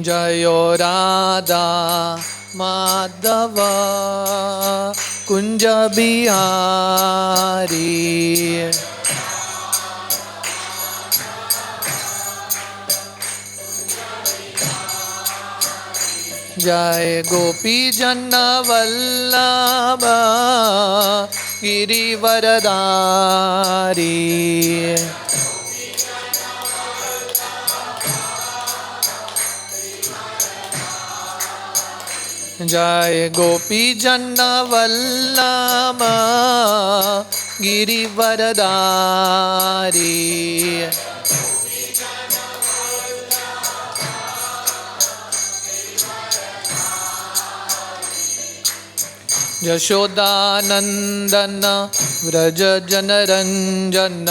जयो राधा माधव कुंज बिहारी। जय गोपी जन वल्लभ गिरिवरधारी। जय गोपी जन वल्लभ गिरिवरधारी। यशोदानंदन व्रज जनरंजन।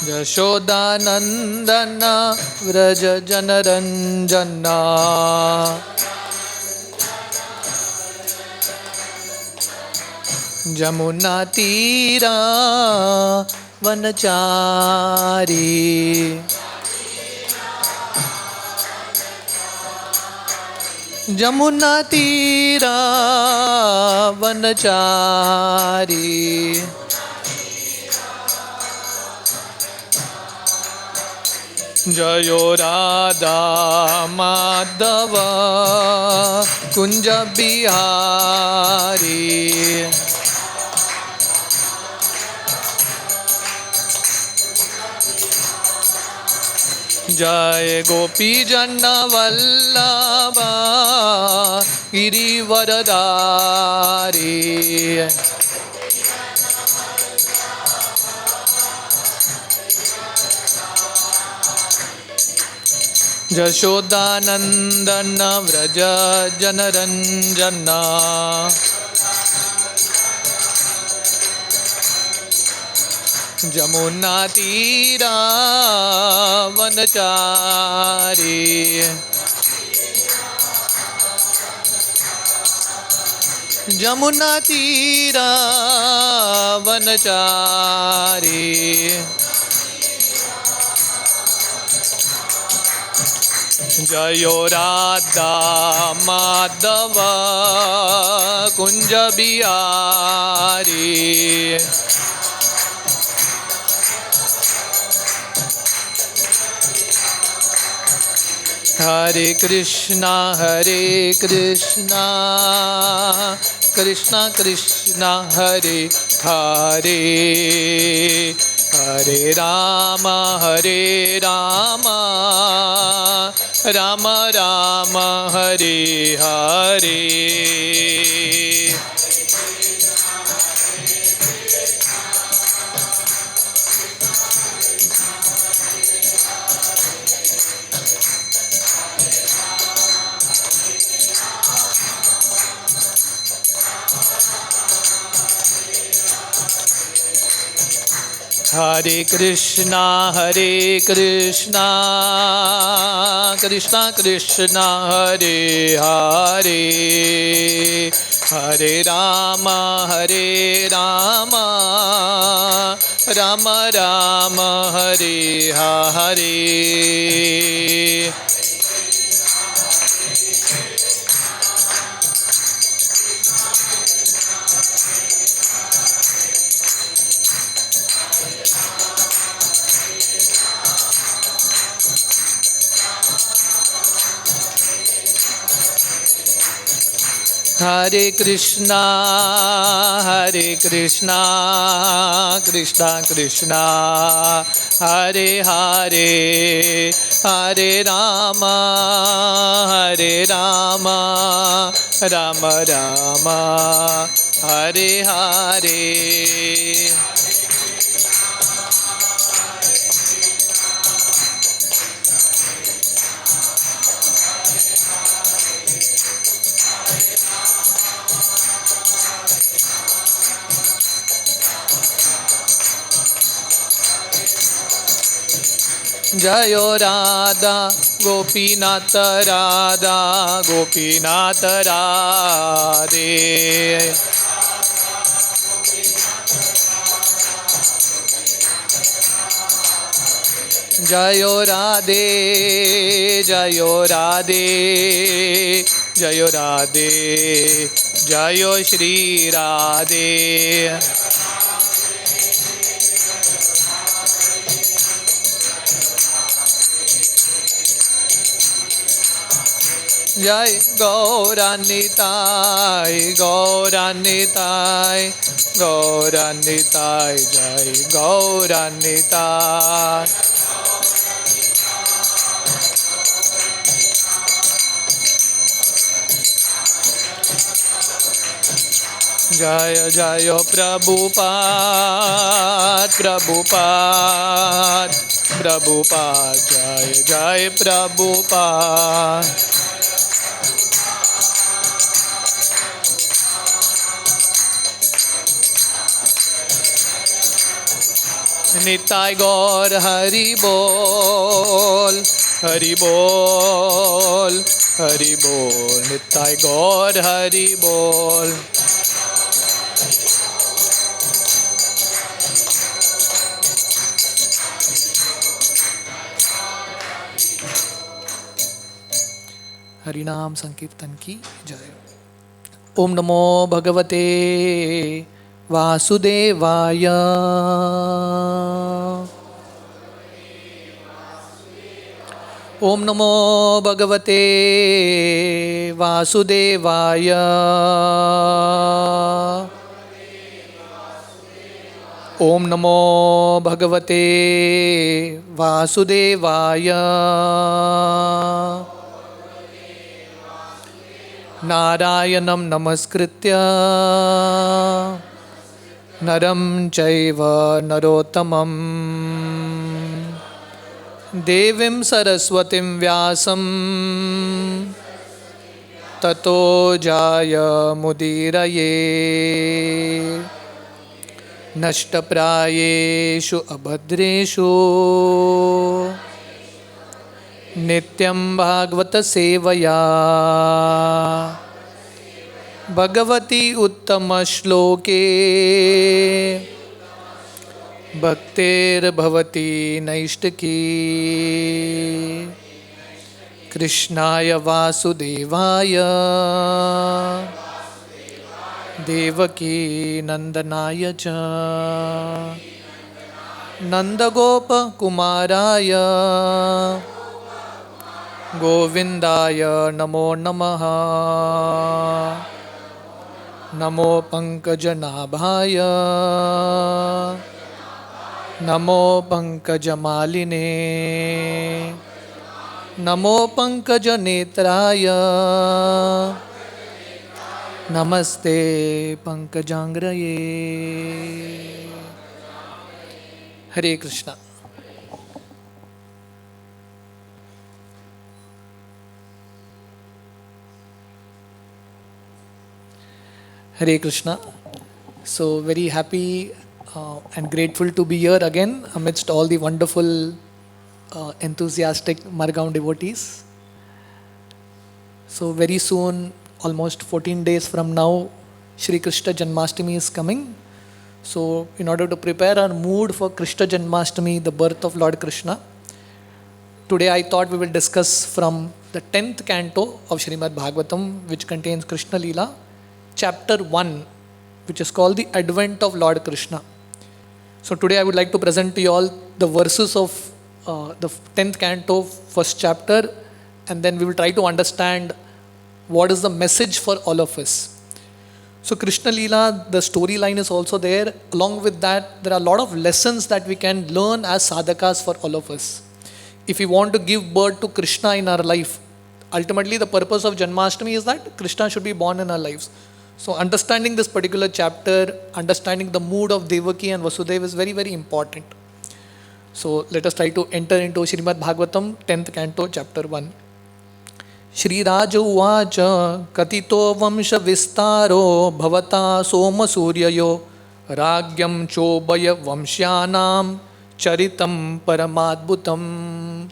यशोदानंदन व्रज जनरंजन। जमुना तीरा वनचारी। जमुना तीरा वनचारी। जयो राधा माधव कुंज बिहारी। जय गोपी जन वल्लभ गिरिवरधारी। यशोदानंदन व्रज जनरंजन। जमुना तीरा वनचारी। जमुना तीरा वनचारी। जयो राधा माधव कुंज बिहारी। हरे कृष्णा कृष्णा कृष्णा हरे हरे। हरे राम राम राम हरे हरे। हरे कृष्णा कृष्णा कृष्णा हरे हरे। हरे राम राम राम हरे हरे। हरे कृष्णा कृष्णा कृष्णा हरे हरे। हरे राम राम राम हरे हरे। जयो Radha Gopinath Radha Gopinath Radhe. Jayo Radhe, Jayo Radhe, Jayo Radhe, Jayo Shri Radhe. Jai Gauranitai, Gauranitai, Gauranitai, Jai Gauranitai. Jaya Jaya Prabhupada, Prabhupada, Prabhupada, Jaya Jaya Prabhupada. Nitai Gaur Hari Bol, Hari Bol, Hari Bol, Nitai Gaur Hari Bol. हरिनाम संकीर्तन की जय। ओम नमो भगवते वासुदेवाय। ओम नमो भगवते वासुदेवाय। ओम नमो भगवते वासुदेवाय। नारायणं नमस्कृत्य नरं चैव नरोत्तमं देवीं सरस्वतीं व्यासं ततो जायमुदीरये। नष्टप्रायेषु अभद्रेषु नित्यं भागवत सेवया भगवती उत्तम श्लोके भक्तिर्भवती नैष्टिकी। कृष्णाय वासुदेवाय देवकी नंदनाय च नंदगोपकुमाराय गोविंदाय नमो नमः। नमो पंकजनाभाय नमो पंकजमालिने नमो पंकजनेत्राय नमस्ते पंकजांग्रये। हरे Krishna. Hare Krishna. So very happy and grateful to be here again amidst all the wonderful, enthusiastic Margaon devotees. So very soon, almost 14 days from now, Shri Krishna Janmashtami is coming. So in order to prepare our mood for Krishna Janmashtami, the birth of Lord Krishna, today I thought we will discuss from the 10th canto of Srimad Bhagavatam, which contains Krishna Leela, chapter 1, which is called the Advent of Lord Krishna. So today I would like to present to you all the verses of the 10th canto, first chapter, and then we will try to understand what is the message for all of us. So Krishna Leela, the storyline is also there. Along with that, there are a lot of lessons that we can learn as sadhakas for all of us. If we want to give birth to Krishna in our life, ultimately the purpose of Janmashtami is that Krishna should be born in our lives. So understanding this particular chapter, understanding the mood of Devaki and Vasudev is very, very important. So let us try to enter into Srimad Bhagavatam, 10th canto, chapter 1. Shri Raja Uvacha Katito Vamsha Vistaro Bhavata Soma Suryayo Ragyam Chobaya Vamshyanam Charitam Paramadbhutam.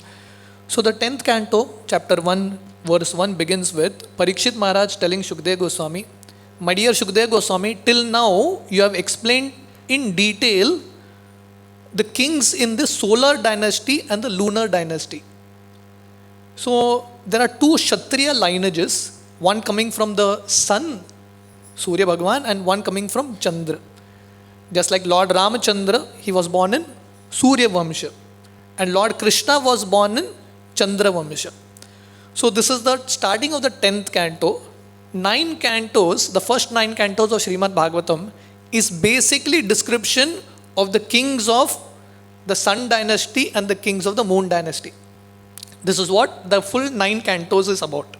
So the 10th canto, chapter 1, verse 1 begins with Parikshit Maharaj telling Shukdev Goswami, my dear Shukdev Goswami, till now you have explained in detail the kings in the solar dynasty and the lunar dynasty. So there are two Kshatriya lineages, one coming from the sun, Surya Bhagwan, and one coming from Chandra. Just like Lord Ramachandra, he was born in Surya Vamsha, and Lord Krishna was born in Chandra Vamsha. So this is the starting of the 10th canto. 9 cantos, the first 9 cantos of Srimad Bhagavatam is basically description of the kings of the sun dynasty and the kings of the moon dynasty. This is what the full 9 cantos is about.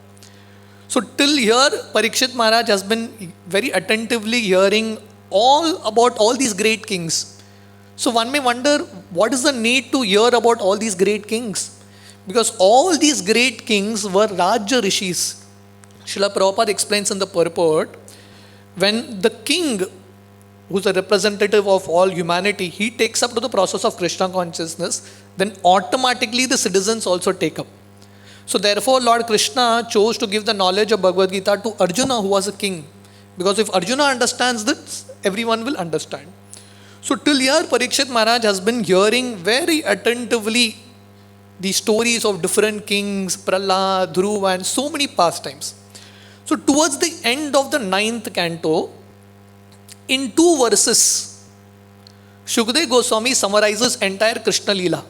So till here, Parikshit Maharaj has been very attentively hearing all about all these great kings. So one may wonder, what is the need to hear about all these great kings? Because all these great kings were Raja Rishis. Srila Prabhupada explains in the purport, when the king, who's a representative of all humanity, he takes up to the process of Krishna consciousness, then automatically the citizens also take up. So therefore Lord Krishna chose to give the knowledge of Bhagavad Gita to Arjuna, who was a king. Because if Arjuna understands this, everyone will understand. So till here Parikshit Maharaj has been hearing very attentively the stories of different kings, Prahlad, Dhruva, and so many pastimes. So towards the end of the 9th canto, in 2 verses, Shukdev Goswami summarizes entire Krishna Leela.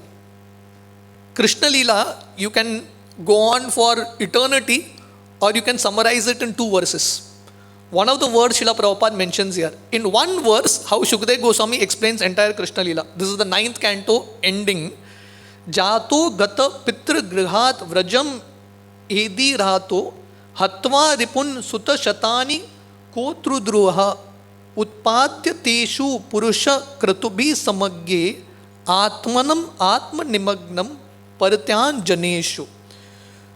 Krishna Leela, you can go on for eternity, or you can summarize it in 2 verses. One of the words Srila Prabhupada mentions here. In 1 verse, how Shukdev Goswami explains entire Krishna Leela. This is the 9th canto ending. Jato gata pitra grihat vrajam edi rahato hatva ripun sutta shatani kotrudruha utpadya teshu purusha kratubi samagye atmanam atma nimagnam parityan janeshu.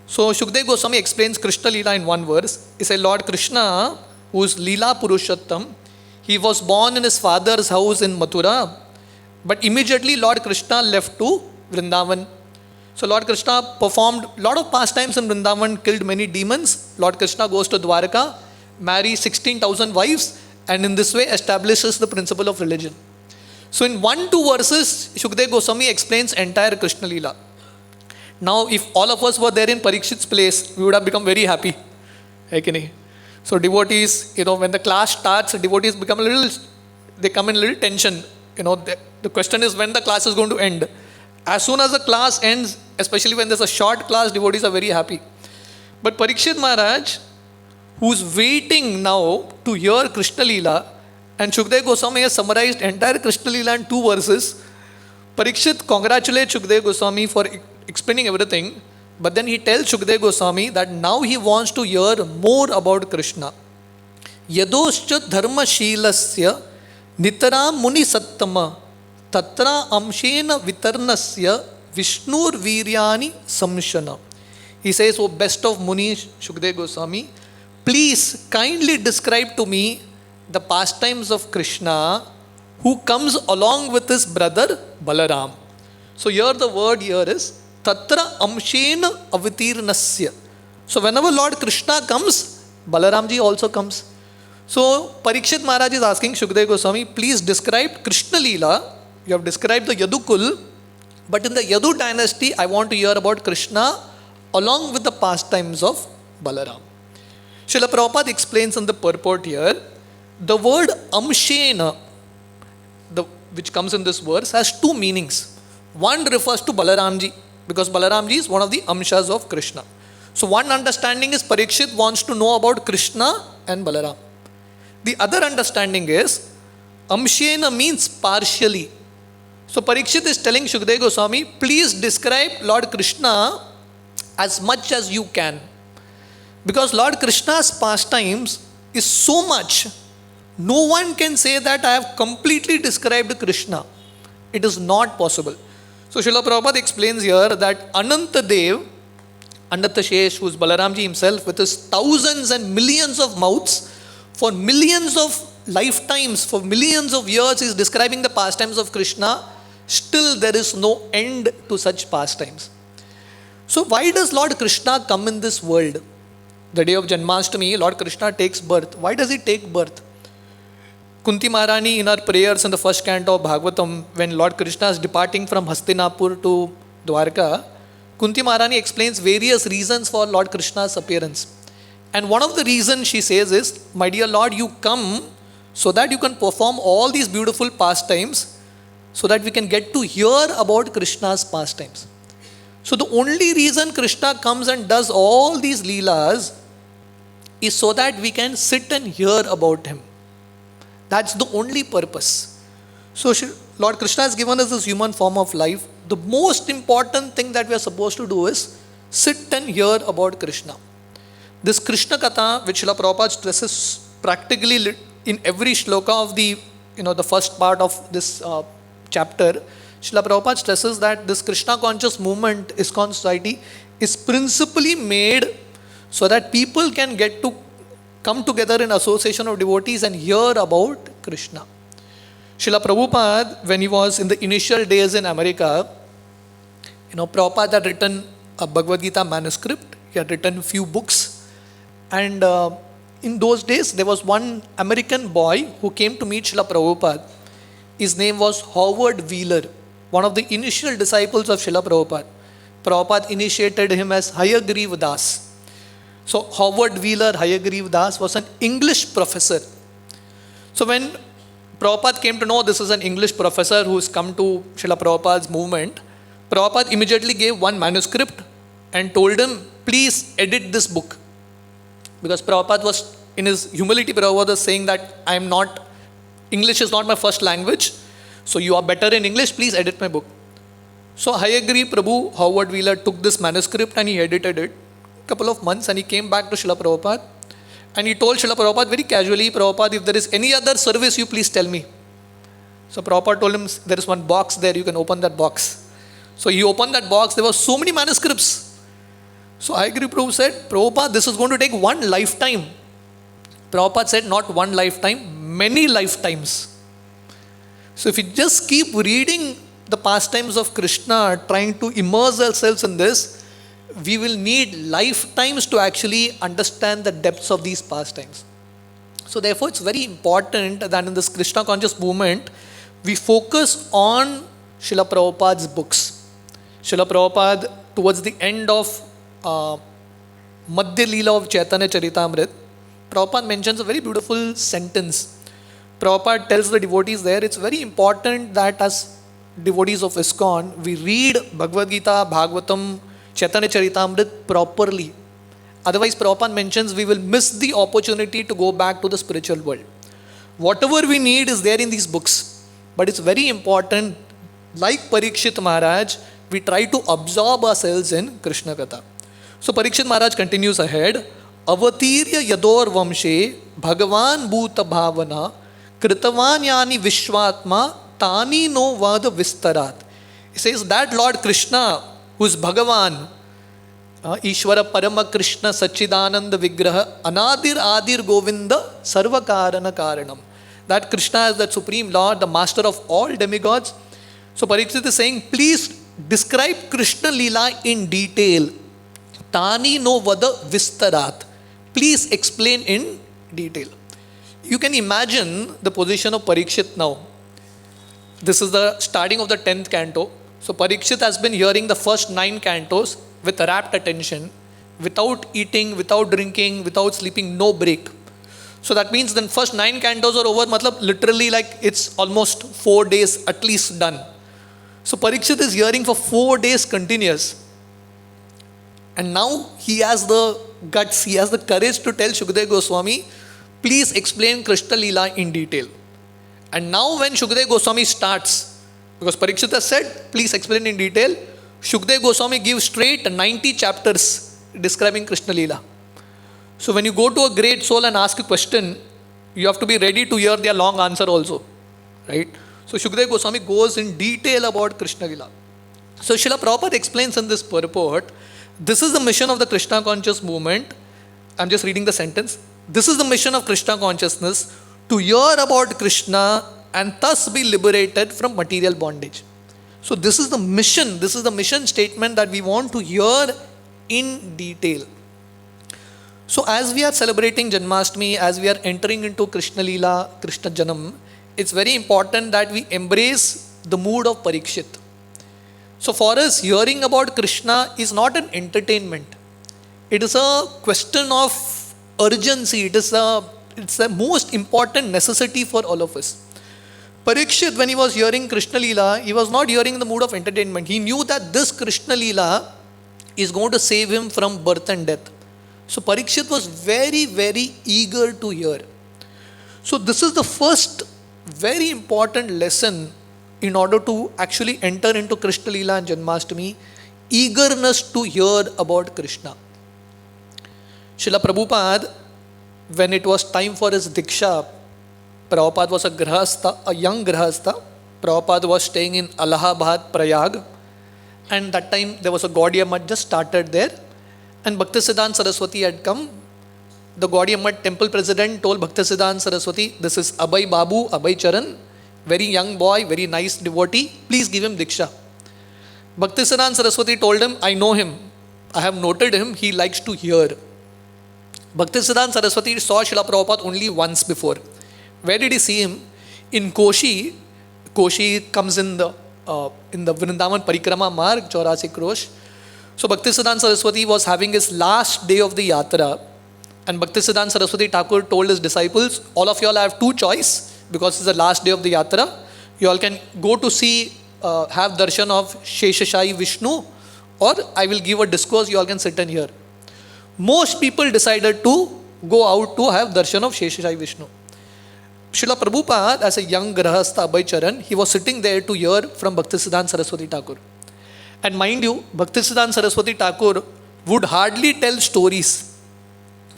So Shukdev Goswami explains Krishna Leela in 1 verse. He says Lord Krishna, who is Leela Purushottam, he was born in his father's house in Mathura, but immediately Lord Krishna left to Vrindavan. So Lord Krishna performed a lot of pastimes in Vrindavan, killed many demons. Lord Krishna goes to Dwarka, marries 16,000 wives, and in this way establishes the principle of religion. So in 1-2 verses, Shukdev Goswami explains entire Krishna Leela. Now if all of us were there in Parikshit's place, we would have become very happy. So devotees, when the class starts, devotees become they come in a little tension. The question is when the class is going to end. As soon as the class ends, especially when there's a short class, devotees are very happy. But Parikshit Maharaj, who's waiting now to hear Krishna Leela, and Shukdev Goswami has summarized entire Krishna Leela in 2 verses. Parikshit congratulates Shukdev Goswami for explaining everything, but then he tells Shukdev Goswami that now he wants to hear more about Krishna. Yadoscha dharma shilasya nitaram muni sattama tatra amshena vitarnasya vishnur viryani samshana. He says, "O best of Muni, Shukdev Goswami, please kindly describe to me the pastimes of Krishna, who comes along with his brother Balaram." So here the word here is Tatra Amshena Avitirnasya. So whenever Lord Krishna comes, Balaramji also comes. So Parikshit Maharaj is asking Shukdev Goswami, please describe Krishna Leela. You have described the Yadukul, but in the Yadu dynasty, I want to hear about Krishna along with the pastimes of Balaram. Srila Prabhupada explains in the purport here, the word Amshena, which comes in this verse, has 2 meanings. One refers to Balaramji, because Balaramji is one of the Amshas of Krishna. So one understanding is Parikshit wants to know about Krishna and Balaram. The other understanding is Amshena means partially. So Parikshit is telling Shukdev Goswami, please describe Lord Krishna as much as you can. Because Lord Krishna's pastimes is so much, no one can say that I have completely described Krishna. It is not possible. So Srila Prabhupada explains here that Anantadev, Anantashesh, who is Balaramji himself, with his thousands and millions of mouths, for millions of lifetimes, for millions of years, he is describing the pastimes of Krishna. Still there is no end to such pastimes. So why does Lord Krishna come in this world? The day of Janmashtami, Lord Krishna takes birth. Why does he take birth? Kunti Maharani in her prayers in the first canto of Bhagavatam, when Lord Krishna is departing from Hastinapur to Dwarka, Kunti Maharani explains various reasons for Lord Krishna's appearance. And one of the reasons she says is, my dear Lord, you come so that you can perform all these beautiful pastimes, so that we can get to hear about Krishna's pastimes. So the only reason Krishna comes and does all these leelas is so that we can sit and hear about him. That's the only purpose. So Lord Krishna has given us this human form of life. The most important thing that we are supposed to do is sit and hear about Krishna. This Krishna Katha, which Srila Prabhupada stresses practically in every shloka of the first part of this chapter, Srila Prabhupada stresses that this Krishna conscious movement, ISKCON society, is principally made so that people can get to come together in association of devotees and hear about Krishna. Srila Prabhupada, when he was in the initial days in America, Prabhupada had written a Bhagavad Gita manuscript. He had written a few books. And in those days, there was one American boy who came to meet Srila Prabhupada. His name was Howard Wheeler, one of the initial disciples of Srila Prabhupada. Prabhupada initiated him as Hayagriva Das. So Howard Wheeler, Hayagriva Das, was an English professor. So when Prabhupada came to know this is an English professor who's come to Srila Prabhupada's movement, Prabhupada immediately gave one manuscript and told him, please edit this book. Because Prabhupada was, in his humility, Prabhupada was saying that English is not my first language, so you are better in English, please edit my book. So Hayagri Prabhu, Howard Wheeler, took this manuscript and he edited it a couple of months, and he came back to Srila Prabhupada and he told Srila Prabhupada very casually, Prabhupada, if there is any other service, you please tell me. So Prabhupada told him, there is one box there, you can open that box. So he opened that box, there were so many manuscripts. So Hayagri Prabhu said, Prabhupada, this is going to take one lifetime. Prabhupada said, not one lifetime, many lifetimes. So if we just keep reading the pastimes of Krishna, trying to immerse ourselves in this, we will need lifetimes to actually understand the depths of these pastimes. So therefore, it's very important that in this Krishna conscious movement, we focus on Srila Prabhupada's books. Srila Prabhupada, towards the end of Madhya Leela of Chaitanya Charitamrita, Prabhupada mentions a very beautiful sentence. Prabhupada tells the devotees there, it's very important that as devotees of ISKCON, we read Bhagavad Gita, Bhagavatam, Chaitanya Charitamrita properly. Otherwise, Prabhupada mentions we will miss the opportunity to go back to the spiritual world. Whatever we need is there in these books. But it's very important, like Parikshit Maharaj, we try to absorb ourselves in Krishna Katha. So Parikshit Maharaj continues ahead. Avatirya yador vamshe bhagavan bhuta bhavana kritavan yani vishwatma tani no vada vistarat. He says that Lord Krishna, who is Bhagavan, Ishvara Parama Krishna Sachidananda Vigraha Anadir Adir Govinda Sarvakarana Karanam. That Krishna is the Supreme Lord, the Master of all demigods. So Parikshit is saying, please describe Krishna Leela in detail. Tani no vada vistarat. Please explain in detail. You can imagine the position of Parikshit now. This is the starting of the 10th canto. So Parikshit has been hearing the first 9 cantos with rapt attention, without eating, without drinking, without sleeping, no break. So that means then first 9 cantos are over, literally like it's almost 4 days at least done. So Parikshit is hearing for 4 days continuous. And now he has the guts, he has the courage to tell Shukdev Goswami, please explain Krishna Leela in detail. And now when Shukdev Goswami starts, because Parikshit has said, please explain in detail, Shukdev Goswami gives straight 90 chapters describing Krishna Leela. So when you go to a great soul and ask a question, you have to be ready to hear their long answer also. Right? So Shukdev Goswami goes in detail about Krishna Leela. So Srila Prabhupada explains in this purport, this is the mission of the Krishna conscious movement. I'm just reading the sentence. This is the mission of Krishna consciousness, to hear about Krishna and thus be liberated from material bondage. So this is the mission statement that we want to hear in detail. So as we are celebrating Janmashtami, as we are entering into Krishna Leela, Krishna Janam, it's very important that we embrace the mood of Parikshit. So for us, hearing about Krishna is not an entertainment. It is a question of urgency. It's a most important necessity for all of us. Parikshit, when he was hearing Krishna Leela, he was not hearing in the mood of entertainment. He knew that this Krishna Leela is going to save him from birth and death. So Parikshit was very, very eager to hear. So this is the first very important lesson in order to actually enter into Krishna Leela and Janmashtami, eagerness to hear about Krishna. Srila Prabhupada, when it was time for his Diksha, Prabhupada was a Grahastha, a young Grahastha. Prabhupada was staying in Allahabad, Prayag. And that time there was a Gaudiya Math just started there. And Bhaktisiddhanta Saraswati had come. The Gaudiya Math temple president told Bhaktisiddhanta Saraswati, this is Abhay Babu, Abhay Charan, very young boy, very nice devotee, please give him Diksha. Bhaktisiddhanta Saraswati told him, I know him, I have noted him, he likes to hear. Bhaktisiddhanta Saraswati saw Srila Prabhupada only once before. Where did he see him? In Koshi. Koshi comes in the Vrindavan Parikrama Marg, 84 Krosh. So Bhaktisiddhanta Saraswati was having his last day of the yatra, and Bhaktisiddhanta Saraswati Thakur told his disciples, all of you all have two choice, because it's the last day of the yatra. You all can go to see, have darshan of Sheshashai Vishnu, or I will give a discourse, you all can sit and hear. Most people decided to go out to have darshan of Sheshashai Vishnu. Srila Prabhupada, as a young Grahastha Abhay Charan, he was sitting there to hear from Bhaktisiddhanta Saraswati Thakur. And mind you, Bhaktisiddhanta Saraswati Thakur would hardly tell stories.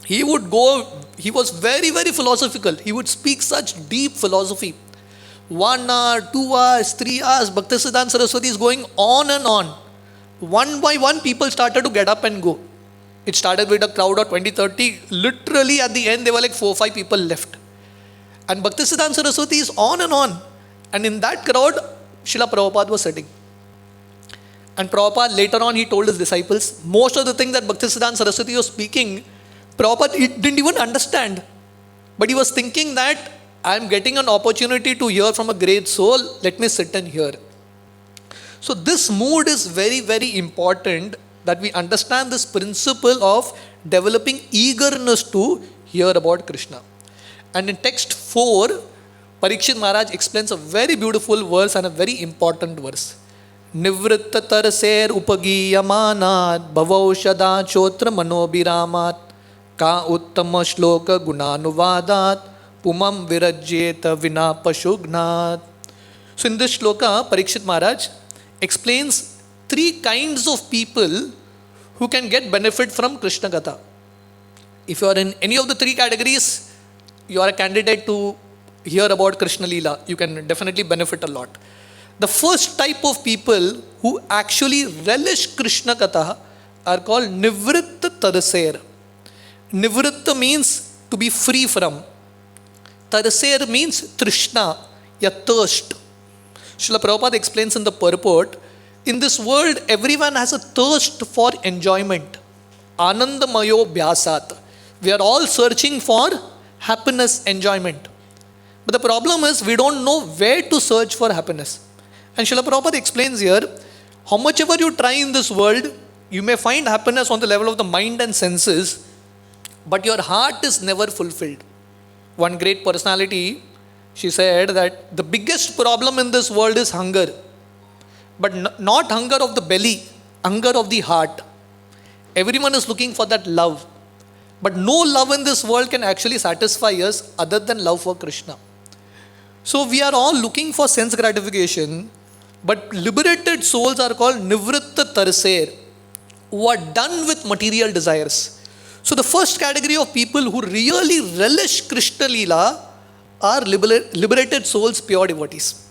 He was very, very philosophical. He would speak such deep philosophy. 1 hour, 2 hours, 3 hours, Bhaktisiddhanta Saraswati is going on and on. One by one, people started to get up and go. It started with a crowd of 20, 30. Literally at the end, there were like 4 or 5 people left. And Bhaktisiddhanta Saraswati is on and on. And in that crowd, Srila Prabhupada was sitting. And Prabhupada, later on, he told his disciples, most of the things that Bhaktisiddhanta Saraswati was speaking, Prabhupada didn't even understand. But he was thinking that, I am getting an opportunity to hear from a great soul, let me sit and hear. So this mood is very, very important, that we understand this principle of developing eagerness to hear about Krishna. And in text 4, Parikshit Maharaj explains a very beautiful verse and a very important verse. Nivritta tarser upagiyamanat bhavaushada chotra manobiramat ka uttama shloka gunanuvadat pumam virajyeta vina pashugnat. So in this shloka, Parikshit Maharaj explains 3 kinds of people who can get benefit from Krishna Katha. If you are in any of the 3 categories, you are a candidate to hear about Krishna Leela. You can definitely benefit a lot. The first type of people who actually relish Krishna Katha are called Nivritta Taraser. Nivritta means to be free from. Taraser means Trishna, ya thirst. Srila Prabhupada explains in the purport, in this world, everyone has a thirst for enjoyment. Anandamayo Bhyasat. We are all searching for happiness, enjoyment. But the problem is, we don't know where to search for happiness. And Srila Prabhupada explains here, how much ever you try in this world, you may find happiness on the level of the mind and senses, but your heart is never fulfilled. One great personality, she said that the biggest problem in this world is hunger. But not hunger of the belly, hunger of the heart. Everyone is looking for that love. But no love in this world can actually satisfy us other than love for Krishna. So we are all looking for sense gratification, but liberated souls are called Nivritta Taraser, who are done with material desires. So the first category of people who really relish Krishna Leela are liberated souls, pure devotees.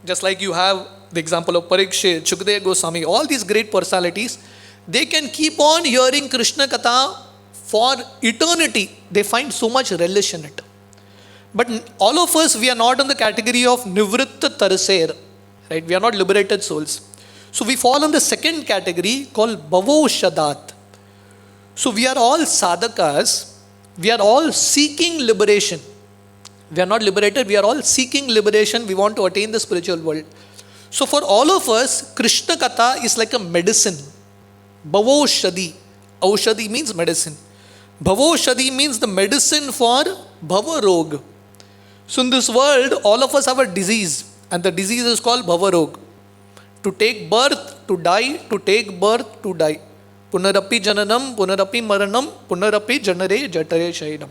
Just like you have the example of Parikshit, Shukdev Goswami, all these great personalities, they can keep on hearing Krishna Katha for eternity. They find so much relish in it. But all of us, we are not in the category of Nivritta Taraser, right? We are not liberated souls. So we fall in the second category called Bhavoshadat. So we are all sadhakas, we are all seeking liberation. We are not liberated, we are all seeking liberation, we want to attain the spiritual world. So for all of us, Krishna Katha is like a medicine. Bhavoshadi. Aushadi means medicine. Bhavoshadi means the medicine for Bhava Rog. So in this world, all of us have a disease, and the disease is called Bhava Rog. To take birth, to die, to take birth, to die. Punarapi jananam, punarapi maranam, punarapi janare jatare shaidam.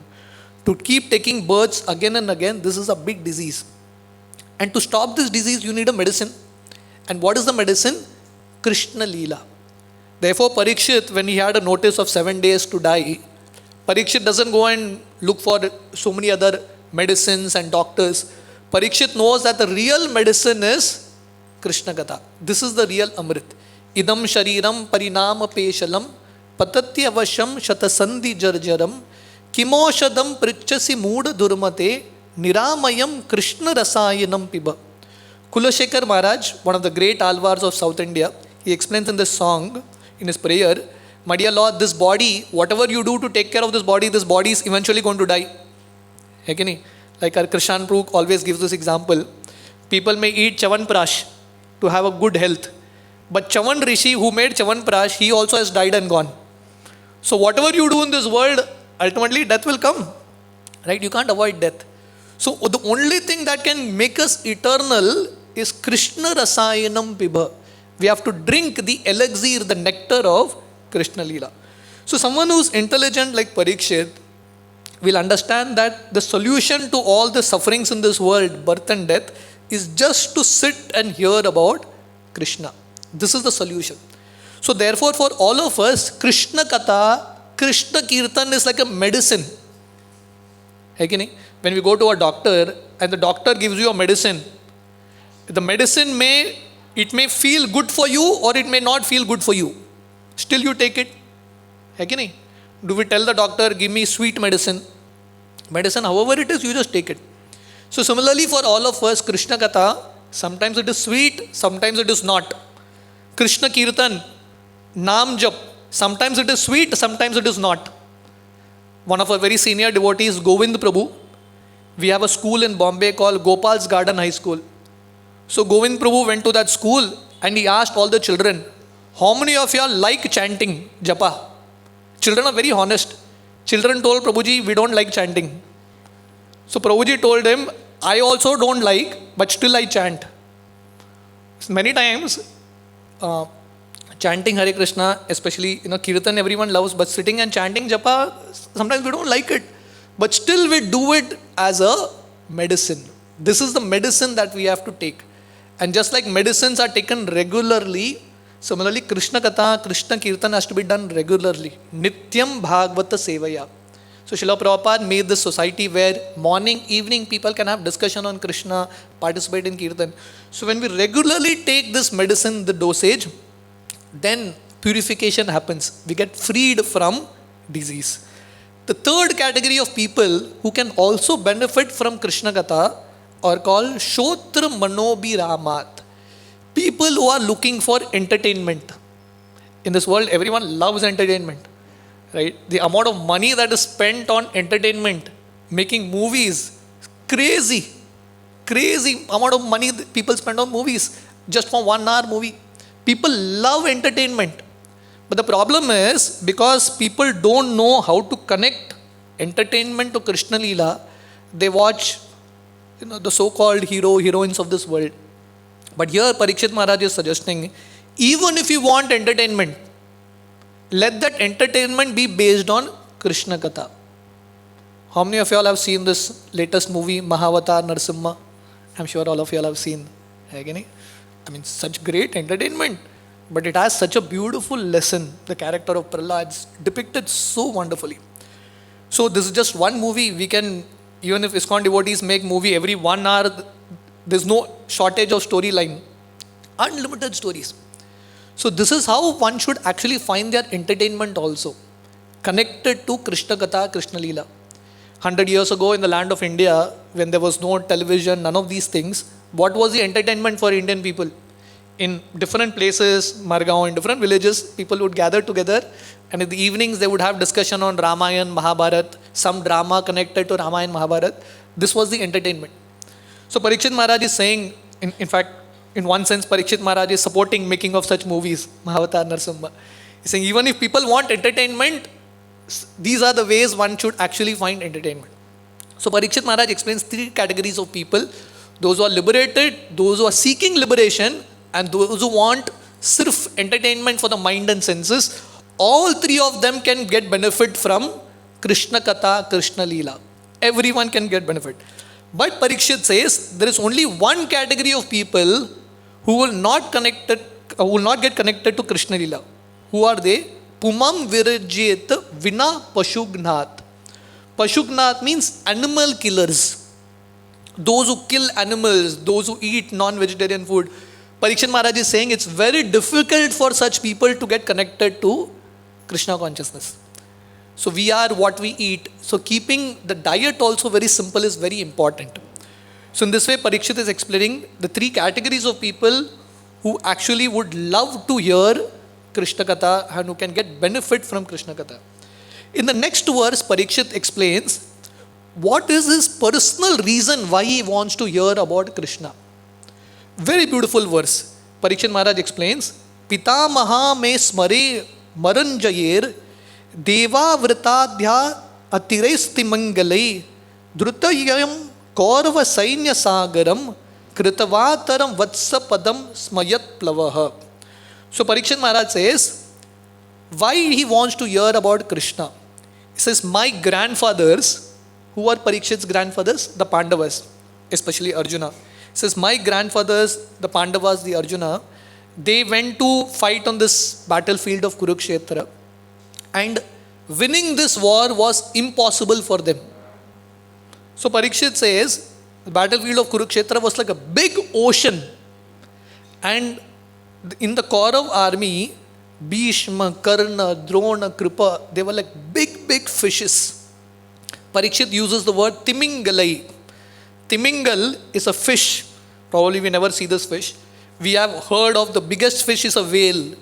To keep taking births again and again, this is a big disease. And to stop this disease, you need a medicine. And what is the medicine? Krishna Leela. Therefore, Parikshit, when he had a notice of 7 days to die, Parikshit doesn't go and look for so many other medicines and doctors. Parikshit knows that the real medicine is Krishna Katha. This is the real Amrit. Idam shariram parinama peshalam patatya avasham shatasandhi jarjaram kimoshadam prichasi mooda durmate niramayam Krishna rasayanam piba. Kulashekar Maharaj, one of the great alvars of South India, he explains in this song, in his prayer, my dear Lord, this body, whatever you do to take care of this body is eventually going to die. Like our Krishan Prabhu always gives this example. People may eat Chavan Prash to have a good health. But Chavan Rishi who made Chavan Prash, he also has died and gone. So whatever you do in this world, ultimately death will come. Right? You can't avoid death. So the only thing that can make us eternal is Krishna Rasayanam Piba. We have to drink the elixir, the nectar of Krishna Leela. So someone who's intelligent like Parikshit will understand that the solution to all the sufferings in this world, birth and death, is just to sit and hear about Krishna. This is the solution. So therefore, for all of us, Krishna Katha, Krishna Kirtan is like a medicine. When we go to a doctor and the doctor gives you a medicine, the medicine may feel good for you or it may not feel good for you. Still you take it. Do we tell the doctor, give me sweet medicine? Medicine, however it is, you just take it. So similarly for all of us, Krishna Katha, sometimes it is sweet, sometimes it is not. Krishna Kirtan, Naam Jap, sometimes it is sweet, sometimes it is not. One of our very senior devotees, Govind Prabhu, we have a school in Bombay called Gopal's Garden High School. So Govind Prabhu went to that school and he asked all the children, how many of you all like chanting japa? Children are very honest. Children told Prabhuji, we don't like chanting. So Prabhuji told him, I also don't like, but still I chant. Many times, chanting Hare Krishna, especially Kirtan everyone loves, but sitting and chanting japa, sometimes we don't like it. But still we do it as a medicine. This is the medicine that we have to take. And just like medicines are taken regularly, similarly Krishna Katha, Krishna Kirtan has to be done regularly. Nityam Bhagavata Sevaya. So Srila Prabhupada made this society where morning, evening people can have discussion on Krishna, participate in Kirtan. So when we regularly take this medicine, the dosage, then purification happens. We get freed from disease. The third category of people who can also benefit from Krishna Katha are called Shotra Manobi Ramat. People who are looking for entertainment. In this world, everyone loves entertainment. Right? The amount of money that is spent on entertainment, making movies, crazy amount of money people spend on movies, just for 1 hour movie. People love entertainment. But the problem is, because people don't know how to connect entertainment to Krishna Leela, they watch the so-called heroines of this world. But here Parikshit Maharaj is suggesting, even if you want entertainment, let that entertainment be based on Krishna Katha. How many of you all have seen this latest movie, Mahavatar Narsimha? I'm sure all of you all have seen. Such great entertainment. But it has such a beautiful lesson. The character of Prahlad is depicted so wonderfully. So this is just one movie. We can, even if ISKCON devotees make movie every 1 hour, there's no shortage of storyline. Unlimited stories. So this is how one should actually find their entertainment also. Connected to Krishna Katha, Krishna Leela. 100 years ago in the land of India, when there was no television, none of these things, what was the entertainment for Indian people? in different places, Margaon, in different villages, people would gather together, and in the evenings they would have discussion on Ramayana, Mahabharat, some drama connected to Ramayana, Mahabharat. This was the entertainment. So Parikshit Maharaj is saying, in fact, in one sense, Parikshit Maharaj is supporting making of such movies, Mahavatar Narsimha. He's saying even if people want entertainment, these are the ways one should actually find entertainment. So Parikshit Maharaj explains three categories of people: those who are liberated, those who are seeking liberation, and those who want sirf entertainment for the mind and senses. All three of them can get benefit from Krishna Katha, Krishna Leela. Everyone can get benefit. But Parikshit says there is only one category of people who will not get connected to Krishna Leela. Who are they? Pumam virajyet vina pashugnat. Pashugnat means animal killers. Those who kill animals, those who eat non-vegetarian food. Parikshit Maharaj is saying it's very difficult for such people to get connected to Krishna consciousness. So we are what we eat. So keeping the diet also very simple is very important. So in this way, Parikshit is explaining the three categories of people who actually would love to hear Krishna Katha and who can get benefit from Krishna Katha. In the next verse, Parikshit explains what is his personal reason why he wants to hear about Krishna. Very beautiful verse. Parikshit Maharaj explains, Pita Maha me smare maranjayer Deva Vritadhya Atiraisti Mangalai Drutayam Kaurava Sainya Sagaram Kritavataram Vatsapadam Smayat Plavaha. So Parikshit Maharaj says, why he wants to hear about Krishna. He says, my grandfathers, who are Parikshit's grandfathers? The Pandavas, especially Arjuna. He says, my grandfathers, the Pandavas, the Arjuna, they went to fight on this battlefield of Kurukshetra. And winning this war was impossible for them. So Parikshit says, the battlefield of Kurukshetra was like a big ocean. And in the Kaurav army, Bhishma, Karna, Drona, Kripa, they were like big, big fishes. Parikshit uses the word Timingalai. Timingal is a fish. Probably we never see this fish. We have heard of the biggest fish is a whale.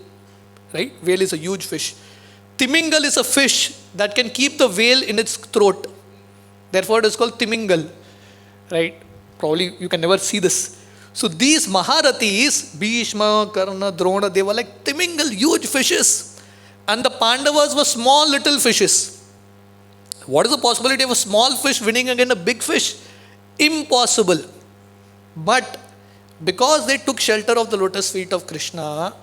Right? Whale is a huge fish. Timingal is a fish that can keep the whale in its throat. Therefore it is called Timingal. Right? Probably you can never see this. So these Maharathis, Bhishma, Karna, Drona, they were like Timingal, huge fishes. And the Pandavas were small little fishes. What is the possibility of a small fish winning against a big fish? Impossible. But because they took shelter of the lotus feet of Krishna,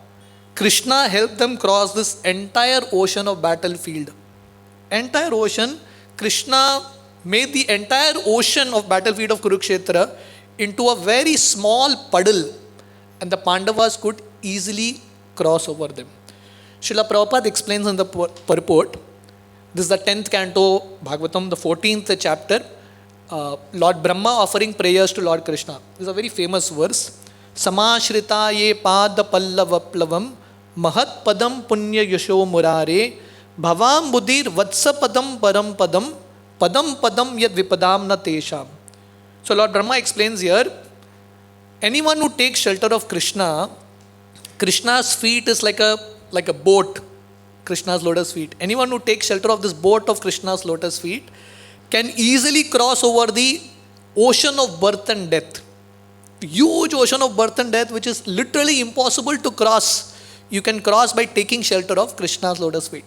Krishna helped them cross this entire ocean of battlefield. Entire ocean, Krishna made the entire ocean of battlefield of Kurukshetra into a very small puddle, and the Pandavas could easily cross over them. Srila Prabhupada explains in the purport, this is the 10th canto, Bhagavatam, the 14th chapter, Lord Brahma offering prayers to Lord Krishna. This is a very famous verse. Samashrita ye pada pallavaplavam mahat padam punya yasho murare bhavam buddhir vatsa padam param padam padam padam yad vipadam na tesham. So Lord Brahma explains here, anyone who takes shelter of Krishna, Krishna's feet is like a boat, Krishna's lotus feet. Anyone who takes shelter of this boat of Krishna's lotus feet can easily cross over the ocean of birth and death. Huge ocean of birth and death, which is literally impossible to cross. You can cross by taking shelter of Krishna's lotus feet.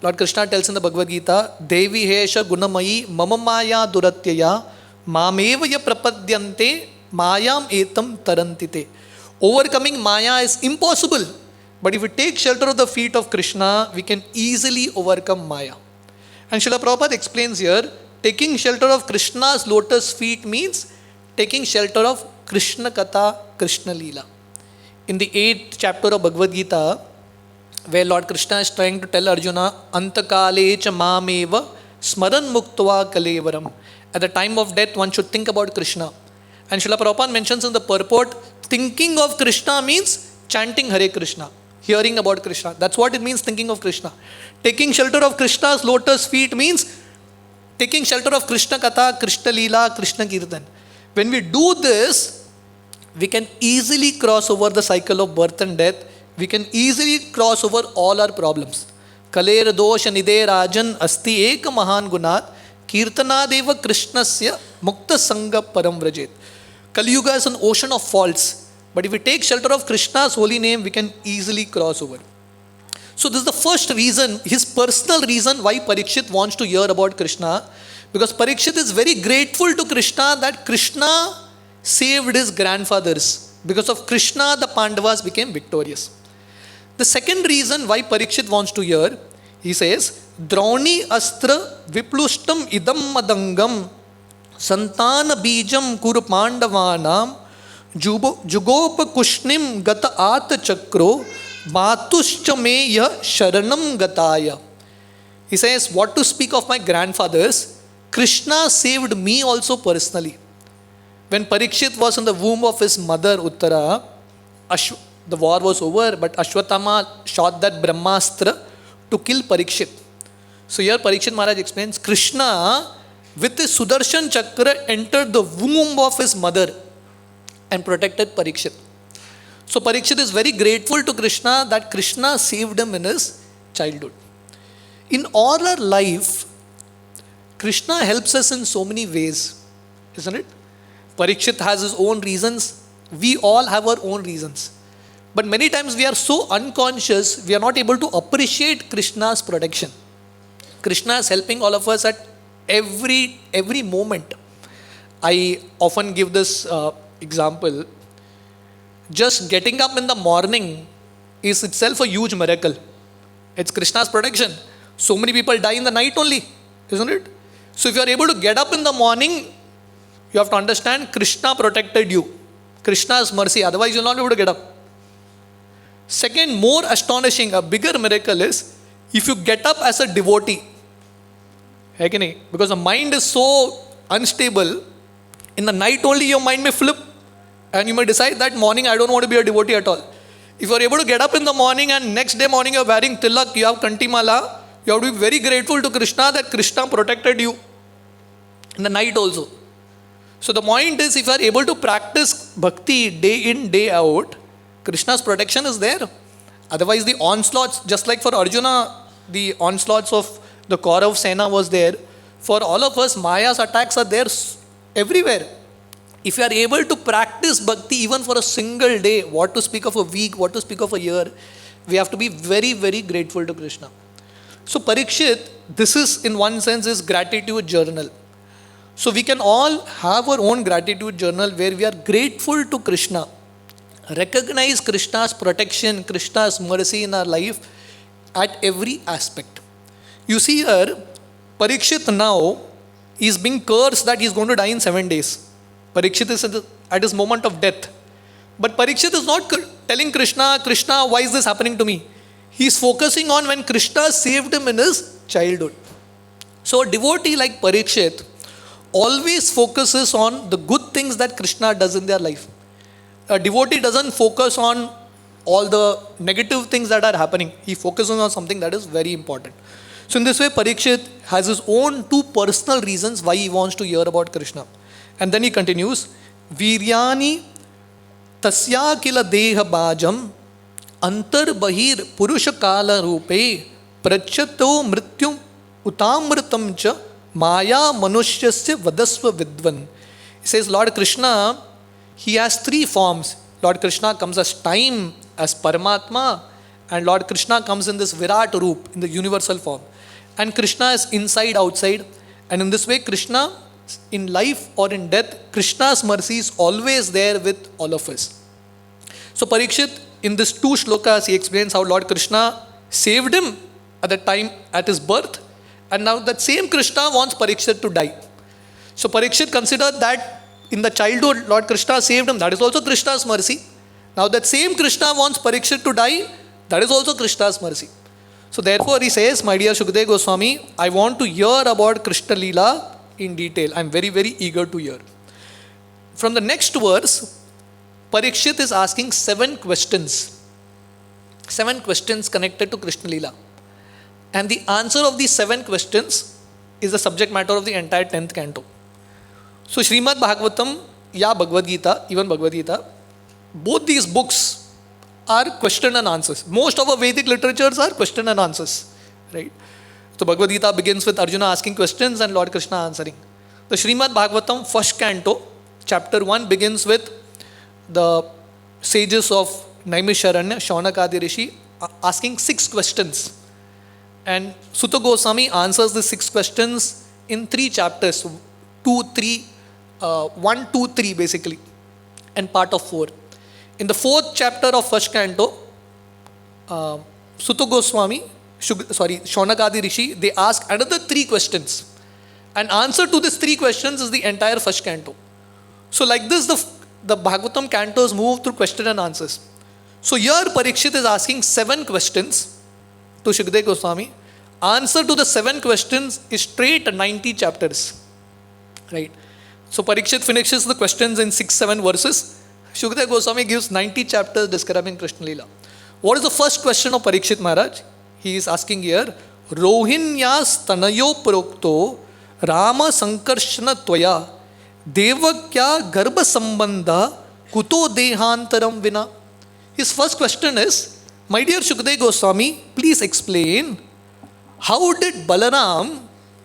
Lord Krishna tells in the Bhagavad Gita, Devi hesha gunamayi mama maya duratyaya mamevaya prapadyante mayam etam tarantite. Overcoming Maya is impossible. But if we take shelter of the feet of Krishna, we can easily overcome Maya. And Srila Prabhupada explains here, taking shelter of Krishna's lotus feet means taking shelter of Krishna Katha, Krishna Leela. In the 8th chapter of Bhagavad Gita, where Lord Krishna is trying to tell Arjuna, Antakale cha mameva smaran muktva kalevaram. At the time of death, one should think about Krishna. And Srila Prabhupada mentions in the purport, thinking of Krishna means chanting Hare Krishna, hearing about Krishna. That's what it means, thinking of Krishna. Taking shelter of Krishna's lotus feet means taking shelter of Krishna Katha, Krishna Leela, Krishna Kirtan. When we do this, we can easily cross over the cycle of birth and death. We can easily cross over all our problems. Kaler dosha nide rajan asti ek mahan gunat kirtanadeva krishnasya mukta sangha param vrajet. Kali Yuga is an ocean of faults, but if we take shelter of Krishna's holy name, we can easily cross over. So this is the first reason, his personal reason why Parikshit wants to hear about Krishna, because Parikshit is very grateful to Krishna that Krishna saved his grandfathers. Because of Krishna, the Pandavas became victorious. The second reason why Parikshit wants to hear, he says, Drauni astra viplushtam idam madangam santana bijam kuru pandavanam jugopa kushnim gata ata chakro matuscha meya sharanam gataya. He says, what to speak of my grandfathers, Krishna saved me also personally. When Parikshit was in the womb of his mother Uttara, the war was over, but Ashwatthama shot that Brahmastra to kill Parikshit. So here Parikshit Maharaj explains, Krishna with his Sudarshan Chakra entered the womb of his mother and protected Parikshit. So Parikshit is very grateful to Krishna that Krishna saved him in his childhood. In all our life, Krishna helps us in so many ways, isn't it? Parikshit has his own reasons. We all have our own reasons. But many times we are so unconscious, we are not able to appreciate Krishna's protection. Krishna is helping all of us at every moment. I often give this example. Just getting up in the morning is itself a huge miracle. It's Krishna's protection. So many people die in the night only, isn't it? So if you are able to get up in the morning, you have to understand Krishna protected you. Krishna's mercy, otherwise you will not be able to get up. Second, more astonishing, a bigger miracle is if you get up as a devotee. Because the mind is so unstable, in the night only your mind may flip and you may decide that morning I don't want to be a devotee at all. If you are able to get up in the morning and next day morning you are wearing tilak, you have kantimala, you have to be very grateful to Krishna that Krishna protected you in the night also. So the point is, if you are able to practice bhakti day in, day out, Krishna's protection is there. Otherwise the onslaughts, just like for Arjuna, the onslaughts of the Kaurav Sena was there. For all of us, Maya's attacks are there everywhere. If you are able to practice bhakti even for a single day, what to speak of a week, what to speak of a year, we have to be very, very grateful to Krishna. So Parikshit, this is in one sense his gratitude journal. So we can all have our own gratitude journal where we are grateful to Krishna. Recognize Krishna's protection, Krishna's mercy in our life at every aspect. You see here, Parikshit now is being cursed that he is going to die in 7 days. Parikshit is at his moment of death. But Parikshit is not telling Krishna, Krishna, why is this happening to me? He is focusing on when Krishna saved him in his childhood. So a devotee like Parikshit always focuses on the good things that Krishna does in their life. A devotee doesn't focus on all the negative things that are happening. He focuses on something that is very important. So in this way, Parikshit has his own 2 personal reasons why he wants to hear about Krishna. And then he continues, Viryani tasya kila deha bhajam antar bahir purusha kala rupe prachato mrityum utamritam cha maya manushasya vadasva vidvan. He says, Lord Krishna, he has 3 forms. Lord Krishna comes as time, as Paramatma, and Lord Krishna comes in this Virat Roop, in the universal form. And Krishna is inside, outside. And in this way, Krishna, in life or in death, Krishna's mercy is always there with all of us. So Parikshit, in these 2 shlokas, he explains how Lord Krishna saved him at the time, at his birth. And now that same Krishna wants Parikshit to die. So Parikshit considered that in the childhood, Lord Krishna saved him. That is also Krishna's mercy. Now that same Krishna wants Parikshit to die. That is also Krishna's mercy. So therefore he says, my dear Shukdev Goswami, I want to hear about Krishna Leela in detail. I am very, very eager to hear. From the next verse, Parikshit is asking 7 questions. 7 questions connected to Krishna Leela. And the answer of these 7 questions is the subject matter of the entire 10th canto. So Srimad Bhagavatam, Bhagavad Gita, even Bhagavad Gita, Both these books are question and answers. Most of our Vedic literatures are question and answers, right? So Bhagavad Gita begins with Arjuna asking questions and Lord Krishna answering. The Srimad Bhagavatam first canto, chapter 1 begins with the sages of Naimisharanya, Shaunakadi Rishi, asking 6 questions. And Sutta Goswami answers the 6 questions in 3 chapters, 2, 3, 1, 2, 3 basically, and part of 4. In the 4th chapter of first canto, Sutta Goswami, Shaunakadi Rishi, they ask another 3 questions. And answer to these 3 questions is the entire first canto. So like this, the Bhagavatam cantos move through question and answers. So here Parikshit is asking 7 questions to Shukdev Goswami. Answer to the 7 questions is straight 90 chapters. Right? So Parikshit finishes the questions in 6-7 verses. Shukdev Goswami gives 90 chapters describing Krishna Leela. What is the first question of Parikshit Maharaj? He is asking here, Rohinyas tanayo prokto Rama sankarshana tvaya Devakya garbha sambandha kuto dehantaram vina. His first question is, my dear Shukdev Goswami, please explain, how did Balaram,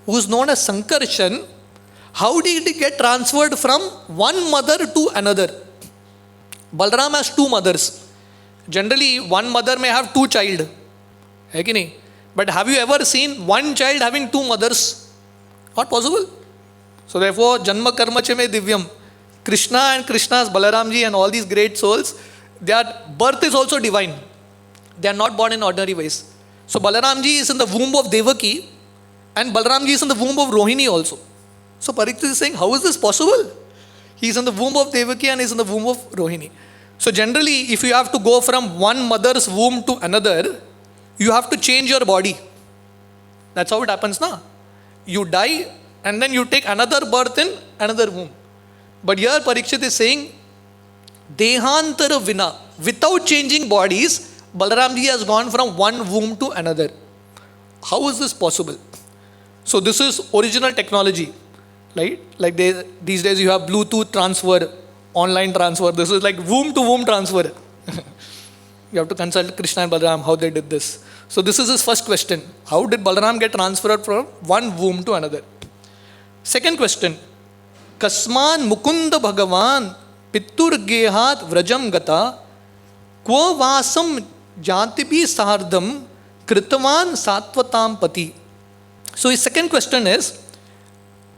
who is known as Sankarshan, how did he get transferred from one mother to another? Balaram has 2 mothers. Generally, one mother may have 2 children. But have you ever seen one child having 2 mothers? Not possible. So therefore, Janma Karma Chame Divyam. Krishna and Krishna's Balaramji and all these great souls, their birth is also divine. They are not born in ordinary ways. So Balaramji is in the womb of Devaki and Balaramji is in the womb of Rohini also. So Parikshit is saying, how is this possible? He is in the womb of Devaki and he is in the womb of Rohini. So generally, if you have to go from one mother's womb to another, you have to change your body. That's how it happens now. You die and then you take another birth in another womb. But here Parikshit is saying, Dehantara Vina, without changing bodies, Balaramji has gone from one womb to another. How is this possible? So this is original technology, right? Like these days you have Bluetooth transfer, online transfer. This is like womb to womb transfer. You have to consult Krishna and Balaram how they did this. So this is his first question. How did Balaram get transferred from one womb to another? Second question. Kasman Mukunda Bhagavan Pittur Gehat Vrajam Gata Kva Vasam Jantibi Sahardam Kritavan Satvatam Pati. So his second question is,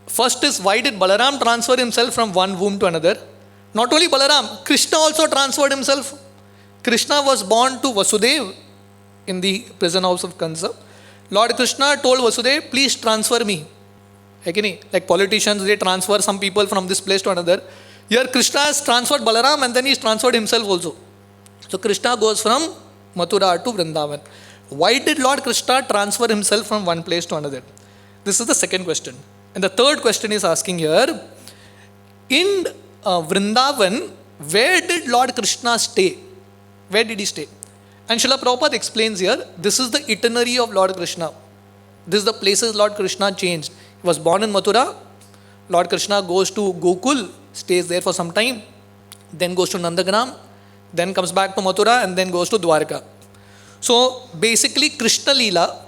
first is, why did Balaram transfer himself from one womb to another? Not only Balaram, Krishna also transferred himself. Krishna was born to Vasudev in the prison house of Kansa. Lord Krishna told Vasudev, please transfer me. Like politicians, they transfer some people from this place to another. Here Krishna has transferred Balaram and then he's transferred himself also. So Krishna goes from Mathura to Vrindavan. Why did Lord Krishna transfer himself from one place to another? This is the second question. And the third question is asking here, in Vrindavan, where did Lord Krishna stay? Where did he stay? And Srila Prabhupada explains here, this is the itinerary of Lord Krishna. This is the places Lord Krishna changed. He was born in Mathura. Lord Krishna goes to Gokul, stays there for some time, then goes to Nandagram, then comes back to Mathura and then goes to Dwarka. So basically Krishna Leela,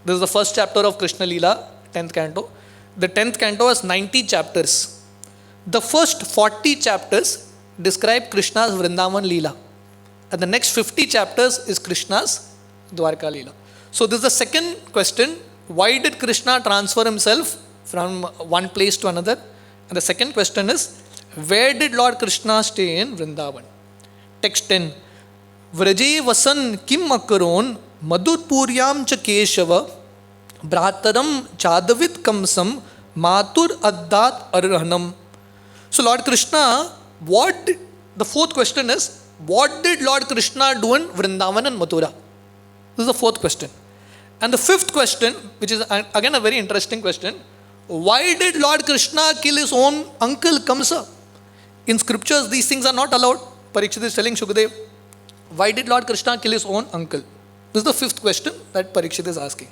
this is the first chapter of Krishna Leela, 10th canto. The 10th canto has 90 chapters. The first 40 chapters describe Krishna's Vrindavan Leela. And the next 50 chapters is Krishna's Dwarka Leela. So this is the second question. Why did Krishna transfer himself from one place to another? And the second question is, where did Lord Krishna stay in Vrindavan? Text 10. Vraje vasan kim akaron madur puryam cha keshava brataram chadavit kamsam matur addat arhanam. So Lord Krishna, the fourth question is, what did Lord Krishna do in Vrindavan and Mathura? This is the fourth question. And the fifth question, which is again a very interesting question, why did Lord Krishna kill his own uncle Kamsa? In scriptures, these things are not allowed. Parikshit is telling Shukdev, why did Lord Krishna kill his own uncle? This is the fifth question that Parikshit is asking.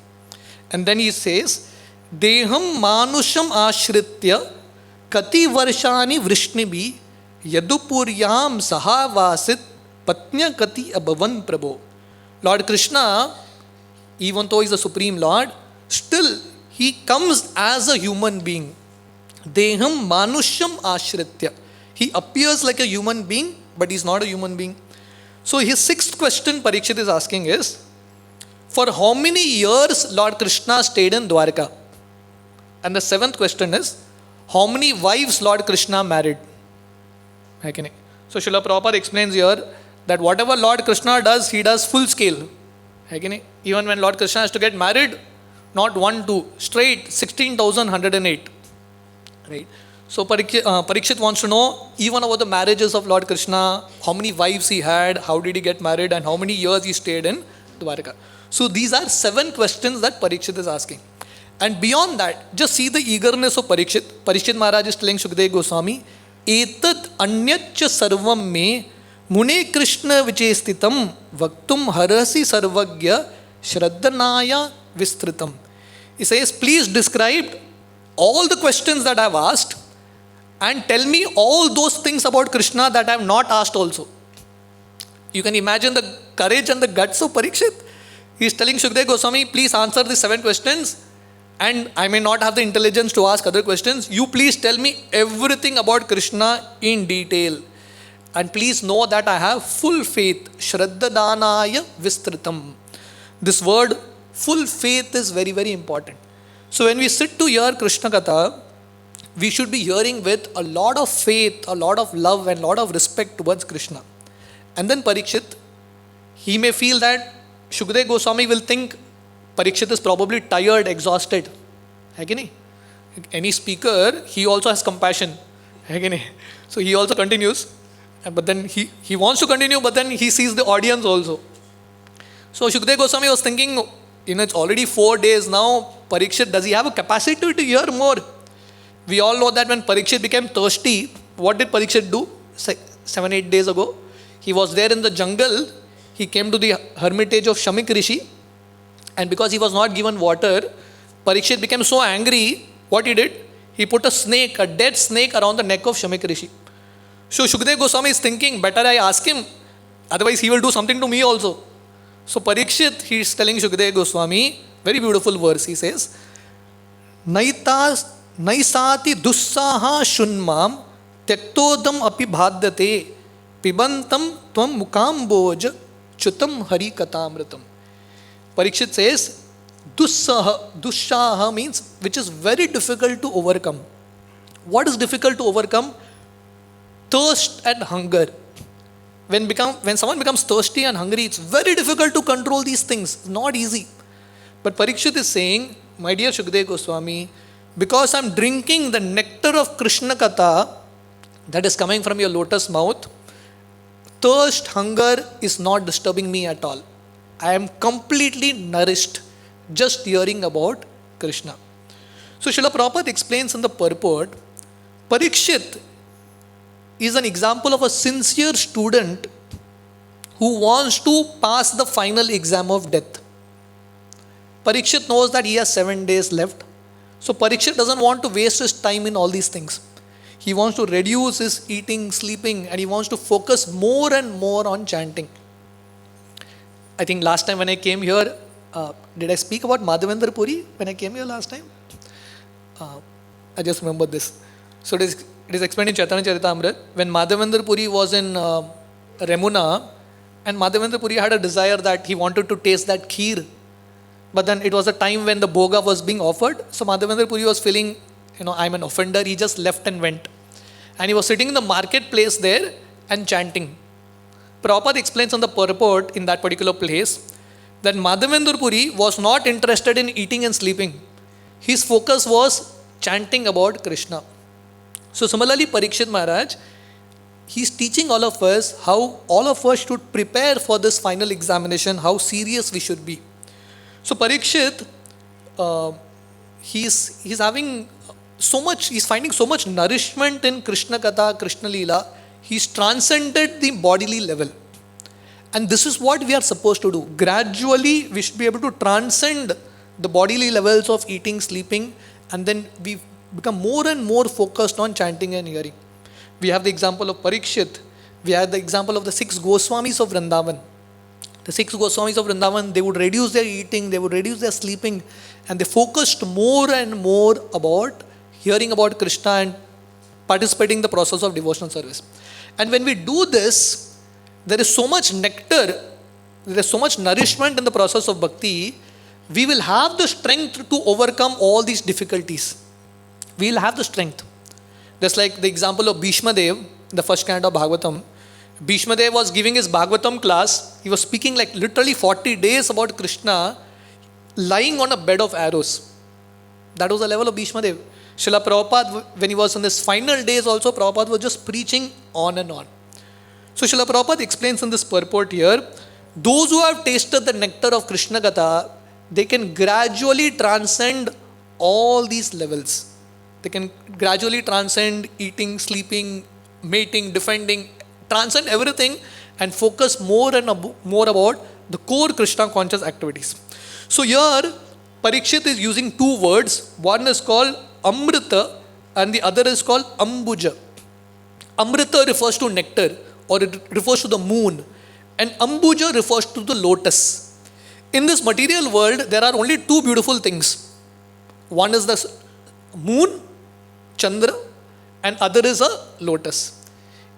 And then he says, Deham manusham ashritya kati varshani vrishnibi Yadupuryam Sahavasit Patnya Kati Abhavan Prabho. Lord Krishna, even though he is the Supreme Lord, still he comes as a human being. Deham Manusham Ashritya. He appears like a human being, but he is not a human being. So his sixth question Parikshit is asking is, for how many years Lord Krishna stayed in Dwarka? And the seventh question is, how many wives Lord Krishna married? So Srila Prabhupada explains here that whatever Lord Krishna does, he does full scale. Even when Lord Krishna has to get married, not 1, 2, straight 16,108. Right? So Parikshit wants to know even about the marriages of Lord Krishna, how many wives he had, how did he get married, and how many years he stayed in Dwarka. So these are 7 questions that Parikshit is asking. And beyond that, just see the eagerness of Parikshit. Parikshit Maharaj is telling Shukdev Goswami, Etat anyatcha sarvam me mune Krishna vichestitam vaktum harasi sarvagya shraddhanaya vistritam. He says, please describe all the questions that I have asked and tell me all those things about Krishna that I have not asked also. You can imagine the courage and the guts of Parikshit. He is telling Shukdev Goswami, please answer the 7 questions, and I may not have the intelligence to ask other questions. You please tell me everything about Krishna in detail. And please know that I have full faith. Shraddhanaya vistritam. This word, full faith, is very, very important. So when we sit to hear Krishna Katha, we should be hearing with a lot of faith, a lot of love, and a lot of respect towards Krishna. And then Parikshit, he may feel that Shukdev Goswami will think Parikshit is probably tired, exhausted. Any speaker, he also has compassion. So he also continues. But then he wants to continue, but then he sees the audience also. So Shukdev Goswami was thinking, it's already 4 days now. Parikshit, does he have a capacity to hear more? We all know that when Parikshit became thirsty, what did Parikshit do? 7-8 days ago, he was there in the jungle. He came to the hermitage of Shamik Rishi, and because he was not given water, Parikshit became so angry. What he did? He put a dead snake around the neck of Shamik Rishi. So Shukdev Goswami is thinking, better I ask him, otherwise he will do something to me also. So Parikshit, he is telling Shukdev Goswami, very beautiful verse, he says, Naisati dussaha shunmam tektodam api bhadyate pibantam tvam mukamboj chutam hari katamritam. Parikshit says, dussaha means which is very difficult to overcome. What is difficult to overcome? Thirst and hunger. When someone becomes thirsty and hungry, it's very difficult to control these things. It's not easy. But Parikshit is saying, my dear Shukdev Goswami, because I'm drinking the nectar of Krishna Katha that is coming from your lotus mouth, thirst, hunger is not disturbing me at all. I am completely nourished just hearing about Krishna. So Srila Prabhupada explains in the purport, Parikshit is an example of a sincere student who wants to pass the final exam of death. Parikshit knows that he has 7 days left. So Parikshit doesn't want to waste his time in all these things. He wants to reduce his eating, sleeping, and he wants to focus more and more on chanting. I think last time when I came here, did I speak about Madhavendra Puri when I came here last time? I just remember this. So it is explained in Chaitanya Charitamrita, when Madhavendra Puri was in Remuna, and Madhavendra Puri had a desire that he wanted to taste that kheer. But then it was a time when the bhoga was being offered. So Madhavendra Puri was feeling, I'm an offender. He just left and went. And he was sitting in the marketplace there and chanting. Prabhupada explains on the purport in that particular place that Madhavendra Puri was not interested in eating and sleeping. His focus was chanting about Krishna. So similarly, Parikshit Maharaj, he's teaching all of us how all of us should prepare for this final examination, how serious we should be. So Parikshit, he's having so much, he's finding so much nourishment in Krishna Katha, Krishna Leela. He's transcended the bodily level. And this is what we are supposed to do. Gradually, we should be able to transcend the bodily levels of eating, sleeping, and then we become more and more focused on chanting and hearing. We have the example of Parikshit. We have the example of the 6 Goswamis of Vrindavan. The 6 Goswamis of Vrindavan, they would reduce their eating, they would reduce their sleeping, and they focused more and more about hearing about Krishna and participating in the process of devotional service. And when we do this, there is so much nectar, there is so much nourishment in the process of bhakti, we will have the strength to overcome all these difficulties. We will have the strength. Just like the example of Bhishma Dev, the first canto of Bhagavatam. Bhishma Dev was giving his Bhagavatam class. He was speaking like literally 40 days about Krishna lying on a bed of arrows. That was the level of Bhishma Dev. Srila Prabhupada, when he was in his final days also, Prabhupada was just preaching on and on. So Srila Prabhupada explains in this purport here, those who have tasted the nectar of Krishna Katha, they can gradually transcend all these levels. They can gradually transcend eating, sleeping, mating, defending, transcend everything and focus more and more about the core Krishna conscious activities. So here, Parikshit is using 2 words. One is called Amrita and the other is called Ambuja. Amrita refers to nectar or it refers to the moon, and Ambuja refers to the lotus. In this material world, there are only 2 beautiful things. One is the moon, Chandra, and other is a lotus.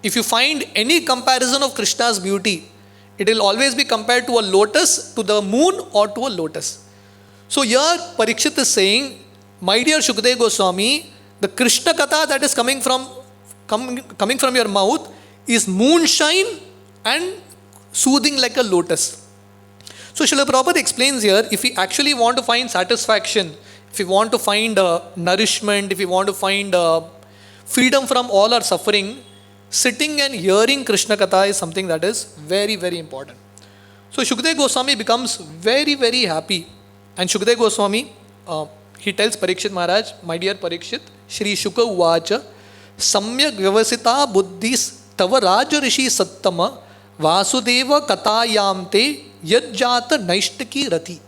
If you find any comparison of Krishna's beauty, it will always be compared to a lotus, to the moon or to a lotus. So here Parikshit is saying, my dear Shukdev Goswami, the Krishna Katha that is coming from your mouth is moonshine and soothing like a lotus. So Srila Prabhupada explains here, if we actually want to find satisfaction, if we want to find nourishment, if we want to find freedom from all our suffering, sitting and hearing Krishna Katha is something that is very, very important. So Shukdev Goswami becomes very, very happy. And Shukdev Goswami, he tells Parikshit Maharaj, my dear Parikshit, Shri Shuka Uvacha, Samyak Vyavasita Buddhis Tava Raja Rishi Sattama Vasudeva Katayamte Yajjata Naishtaki Rati.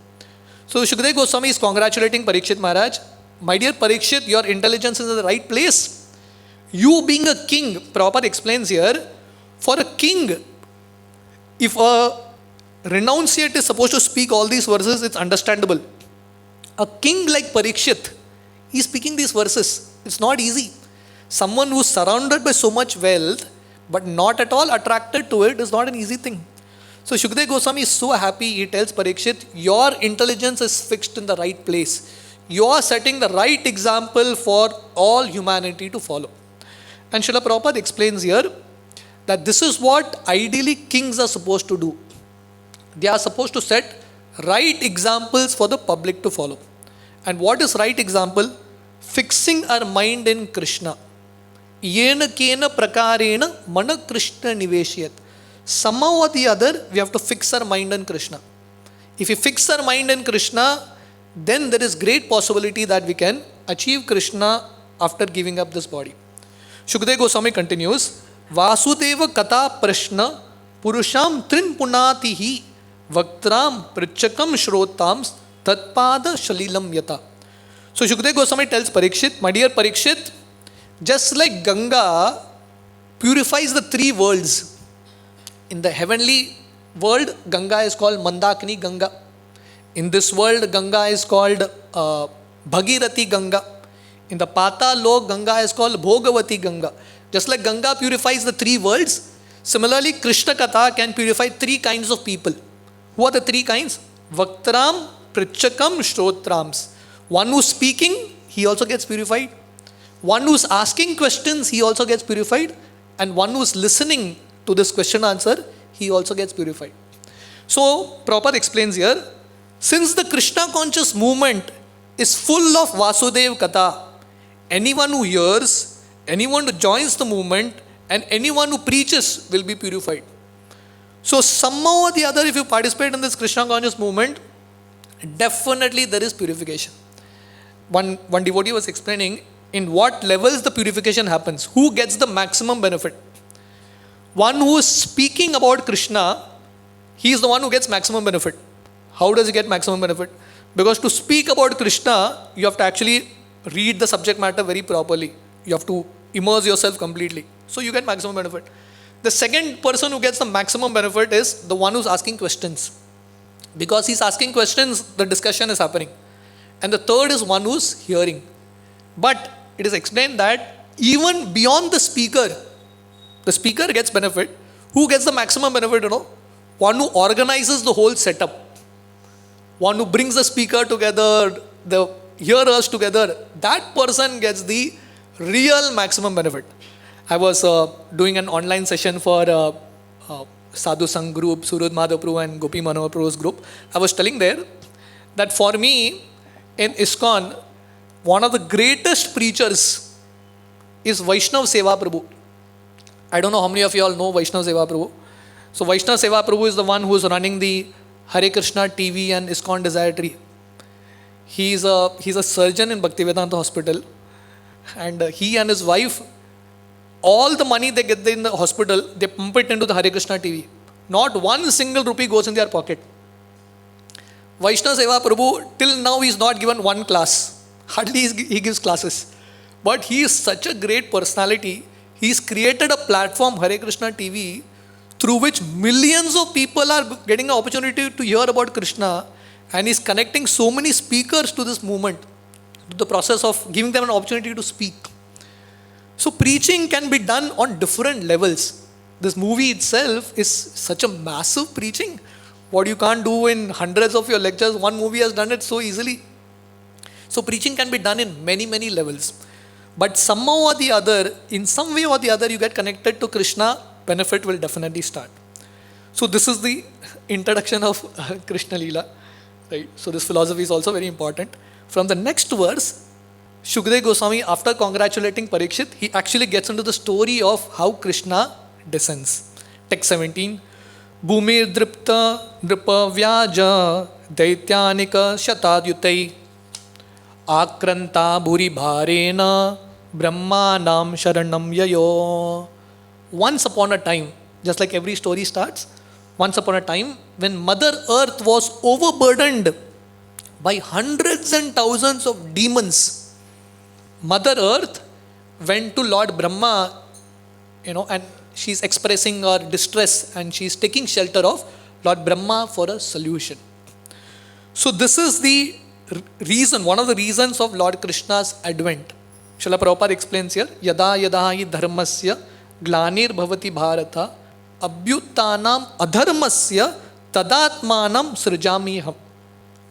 So Shukdev Goswami is congratulating Parikshit Maharaj. My dear Parikshit, your intelligence is in the right place. You being a king, Prabhupada explains here, for a king, if a renunciate is supposed to speak all these verses, it's understandable. A king like Parikshit, he is speaking these verses. It's not easy. Someone who is surrounded by so much wealth, but not at all attracted to it, is not an easy thing. So Shukdev Goswami is so happy, he tells Parikshit, your intelligence is fixed in the right place. You are setting the right example for all humanity to follow. And Srila Prabhupada explains here that this is what ideally kings are supposed to do. They are supposed to set right examples for the public to follow. And what is right example? Fixing our mind in Krishna. Yena kena prakarena mana Krishna niveshyat. Somehow or the other, we have to fix our mind in Krishna. If we fix our mind in Krishna, then there is great possibility that we can achieve Krishna after giving up this body. Shukdev Goswami continues, Vasudeva Katha Prashna Purusham Trin Punatihi Vaktram Prichakam Shrotams Tatpada Shalilam Yata. So Shukdev Goswami tells Parikshit, my dear Parikshit, just like Ganga purifies the 3 worlds. In the heavenly world, Ganga is called Mandakini Ganga. In this world, Ganga is called Bhagirathi Ganga. In the Patal Lok, Ganga is called Bhogavati Ganga. Just like Ganga purifies the 3 worlds, similarly Krishna Katha can purify 3 kinds of people. Who are the 3 kinds? Vaktram, Prichakam, Shrotrams. One who's speaking, he also gets purified. One who's asking questions, he also gets purified. And one who's listening to this question answer, he also gets purified. So Prabhupada explains here, since the Krishna conscious movement is full of Vasudev Katha, anyone who hears, anyone who joins the movement, and anyone who preaches will be purified. So somehow or the other, if you participate in this Krishna conscious movement, definitely there is purification. One devotee was explaining in what levels the purification happens. Who gets the maximum benefit? One who is speaking about Krishna, he is the one who gets maximum benefit. How does he get maximum benefit? Because to speak about Krishna, you have to actually read the subject matter very properly. You have to immerse yourself completely. So you get maximum benefit. The second person who gets the maximum benefit is the one who's asking questions. Because he's asking questions, the discussion is happening. And the third is one who's hearing. But it is explained that even beyond the speaker gets benefit. Who gets the maximum benefit, One who organizes the whole setup. One who brings the speaker together, the hearers together. That person gets the real maximum benefit. I was doing an online session for Sadhu Sangh group, Surud Madhav Prabhu and Gopi Manohar Prabhu's group. I was telling there that for me, in ISKCON, one of the greatest preachers is Vaishnav Seva Prabhu. I don't know how many of you all know Vaishnav Seva Prabhu. So Vaishnav Seva Prabhu is the one who is running the Hare Krishna TV and ISKCON Desire Tree. He's a surgeon in Bhaktivedanta Hospital, and he and his wife, all the money they get in the hospital, they pump it into the Hare Krishna TV. Not one single rupee goes in their pocket. Vaishnav Seva Prabhu, till now he's not given one class. Hardly he gives classes. But he is such a great personality. He's created a platform, Hare Krishna TV, through which millions of people are getting an opportunity to hear about Krishna, and he's connecting so many speakers to this movement, to the process of giving them an opportunity to speak. So preaching can be done on different levels. This movie itself is such a massive preaching. What you can't do in hundreds of your lectures, one movie has done it so easily. So preaching can be done in many, many levels. But somehow or the other, in some way or the other, you get connected to Krishna, benefit will definitely start. So this is the introduction of Krishna Leela. Right? So this philosophy is also very important. From the next verse, Shukdev Goswami, after congratulating Parikshit, he actually gets into the story of how Krishna descends. Text 17. Bhumir dripta dripa vyaja daityanika shatadyutai akranta bhuri bharena brahmanam sharanam yayo. Once upon a time, just like every story starts, once upon a time, when Mother Earth was overburdened by hundreds and thousands of demons, Mother Earth went to Lord Brahma, and she's expressing her distress and she's taking shelter of Lord Brahma for a solution. So this is the reason, one of the reasons of Lord Krishna's advent. Srila Prabhupada explains here, Yada yada hi dharmasya glanir bhavati bharata abhyutanam adharmasya tadatmanam srijamiham.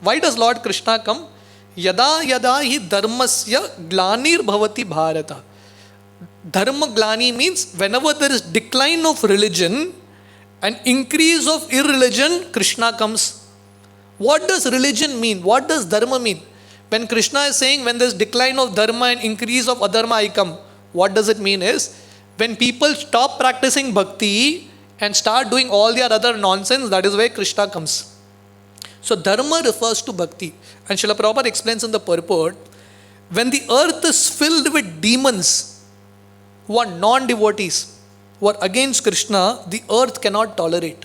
Why does Lord Krishna come? Yada yada hi dharmasya glanir bhavati bharata. Dharma glani means whenever there is decline of religion and increase of irreligion, Krishna comes. What does religion mean? What does dharma mean? When Krishna is saying when there is decline of dharma and increase of adharma, I come. What does it mean is, when people stop practicing bhakti and start doing all their other nonsense, that is where Krishna comes. So dharma refers to bhakti. And Srila Prabhupada explains in the purport, when the earth is filled with demons who are non-devotees, who are against Krishna, the earth cannot tolerate.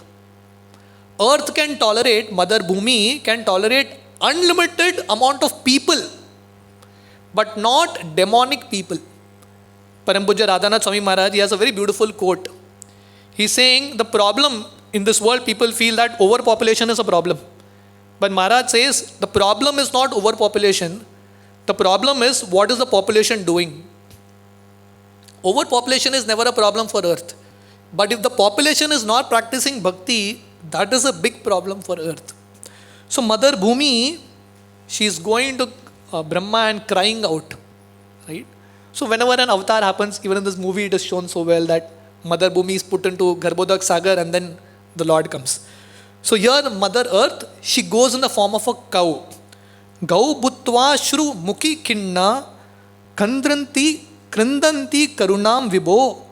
Earth can tolerate, Mother Bhumi can tolerate unlimited amount of people, but not demonic people. Param Pujya Radhanath Swami Maharaj, he has a very beautiful quote. He's saying the problem in this world, people feel that overpopulation is a problem. But Maharaj says the problem is not overpopulation. The problem is what is the population doing. Overpopulation is never a problem for earth. But if the population is not practicing bhakti, that is a big problem for earth. So Mother Bhumi, she is going to Brahma and crying out. Right? So whenever an avatar happens, even in this movie it is shown so well that Mother Bhumi is put into Garbhodak Sagar and then the Lord comes. So here Mother Earth, she goes in the form of a cow. Gau bhutva shru mukhi kinna kandranti krindanti karunam vibho